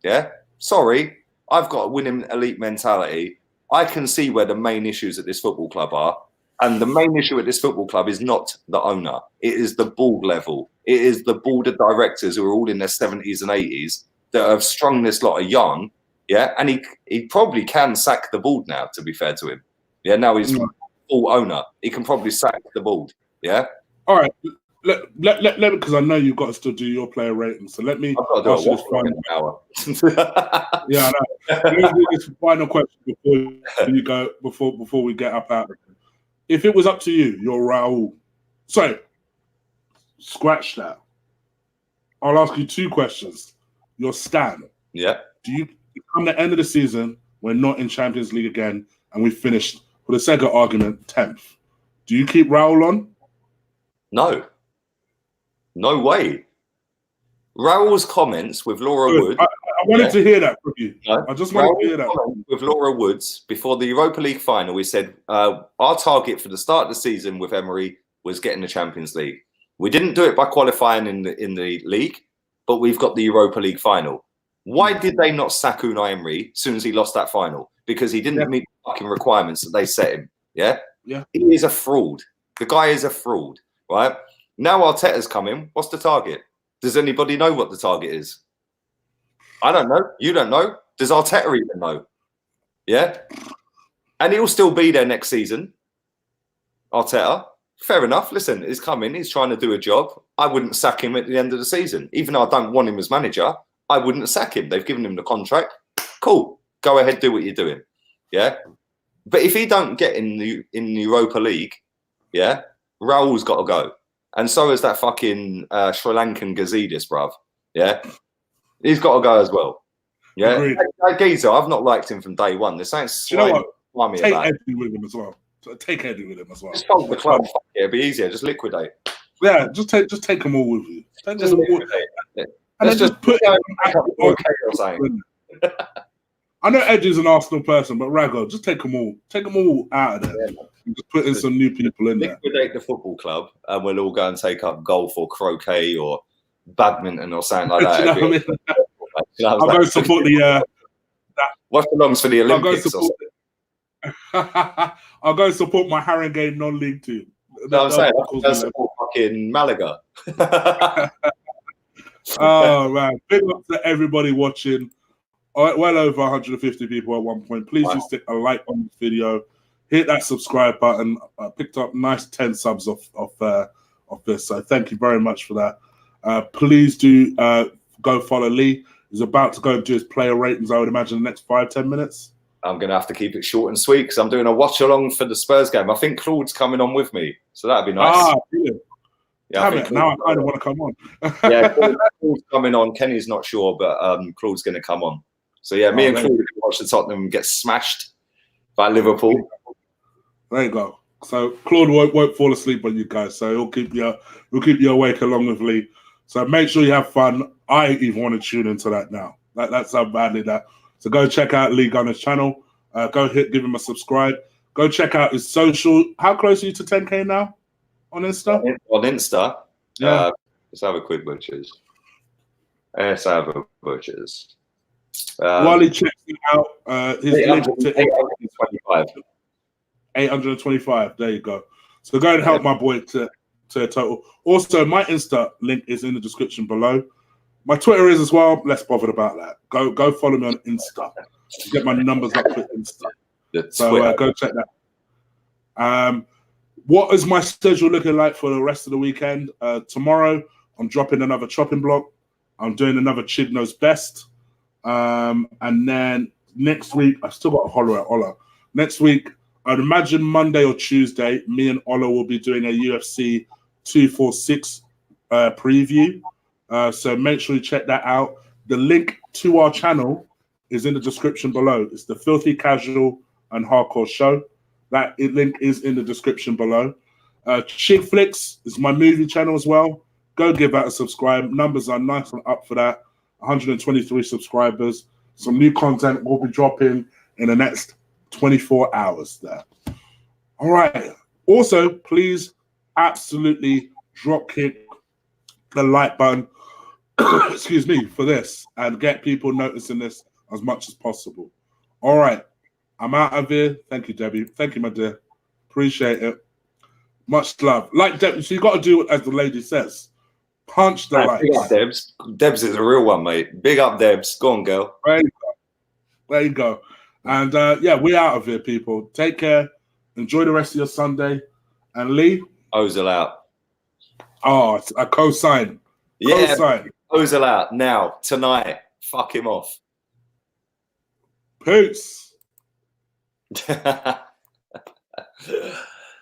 Yeah? Sorry, I've got a winning elite mentality. I can see where the main issues at this football club are. And the main issue at this football club is not the owner. It is the board level. It is the board of directors who are all in their 70s and 80s that have strung this lot of yarn. Yeah? And he probably can sack the board now, to be fair to him. Yeah, now he's full owner. He can probably sack the board. Yeah? All right. Let because I know you've got to still do your player rating. So let me ask you this final hour. Yeah, I know. Let me do this final question before we get up out. If it was up to you, you're Raul. Sorry, scratch that. I'll ask you 2 questions. Your Stan. Yeah. Do you come the end of the season, we're not in Champions League again, and we finished, for the sake of argument, 10th. Do you keep Raul on? No. No way. Raul's comments with Laura Wood. I wanted to hear that from you. No? I just wanted to hear that. With Laura Woods, before the Europa League final, we said our target for the start of the season with Emery was getting the Champions League. We didn't do it by qualifying in the league, but we've got the Europa League final. Why did they not sack Unai Emery as soon as he lost that final? Because he didn't meet the fucking requirements that they set him. Yeah? Yeah. He is a fraud. The guy is a fraud, right? Now Arteta's coming. What's the target? Does anybody know what the target is? I don't know. You don't know. Does Arteta even know? Yeah? And he'll still be there next season. Arteta. Fair enough. Listen, he's coming. He's trying to do a job. I wouldn't sack him at the end of the season. Even though I don't want him as manager, I wouldn't sack him. They've given him the contract. Cool. Go ahead, do what you're doing. Yeah? But if he don't get in the Europa League, yeah, Raul's got to go. And so is that fucking Sri Lankan Gazidis, bruv. Yeah? He's got to go as well. Yeah? That geezer, I've not liked him from day one. There's something slimy about Take Eddie with him as well. Take Eddie with him as well. Just fold the club. Fuck it, it'd be easier. Just liquidate. Yeah, just take them all with you. Just liquidate. And let's just put chaos. I know Eddie's an Arsenal person, but Rago, just take them all out of there. Yeah, And just put in some new people in there. Liquidate the football club, and we'll all go and take up golf or croquet or badminton or something like that. Do you know what I mean? I'll go support the. What belongs for the Olympics? I'll go support my Haringey non-league team. No, I'm saying I'll go support fucking Malaga. Oh man! Big up to everybody watching. Well over 150 people at one point. Please do stick a like on this video. Hit that subscribe button. I picked up nice 10 subs of this, so thank you very much for that. Please do go follow Lee. He's about to go and do his player ratings, I would imagine, in the next 5-10 minutes. I'm going to have to keep it short and sweet because I'm doing a watch-along for the Spurs game. I think Claude's coming on with me, so that'd be nice. Brilliant. Yeah, damn it, now I kind of want to come on. Yeah, Claude's coming on. Kenny's not sure, but Claude's going to come on. So yeah, me and Claude are going to watch the Tottenham get smashed by Liverpool. There you go. So Claude won't fall asleep on you guys, so he'll keep you awake along with Lee. So make sure you have fun. I even want to tune into that now. That's how badly that. So go check out Lee Gunner's channel. Give him a subscribe. Go check out his social. How close are you to 10K now on Insta? On Insta, yeah. Let's have a quick butchers. While he checks it out, his 825. 825. There you go. So go and help my boy to a total. Also, my Insta link is in the description below. My Twitter is as well. Less bothered about that. Go follow me on Insta. Get my numbers up with Insta. So go check that. What is my schedule looking like for the rest of the weekend? Tomorrow, I'm dropping another chopping block. I'm doing another Chid Knows Best. And then next week, I still got a holler at Ola. Next week, I'd imagine Monday or Tuesday, me and Ola will be doing a UFC 246 preview. So make sure you check that out. The link to our channel is in the description below. It's the Filthy Casual and Hardcore Show. That link is in the description below. Chick Flicks is my movie channel as well. Go give that a subscribe. Numbers are nice and up for that. 123 subscribers. Some new content will be dropping in the next 24 hours there. All right. Also, please absolutely drop kick the like button, excuse me, for this and get people noticing this as much as possible. All right. I'm out of here. Thank you, Debbie. Thank you, my dear. Appreciate it. Much love. Like Debbie, so you got to do as the lady says. Punch the lights. Big up, Debs. Debs is a real one, mate. Big up, Debs. Go on, girl. There you go. And yeah, we're out of here, people. Take care. Enjoy the rest of your Sunday. And Lee? Ozil out. Oh, a co-sign. Yeah. Co-sign. Ozil out now, tonight. Fuck him off. Peace.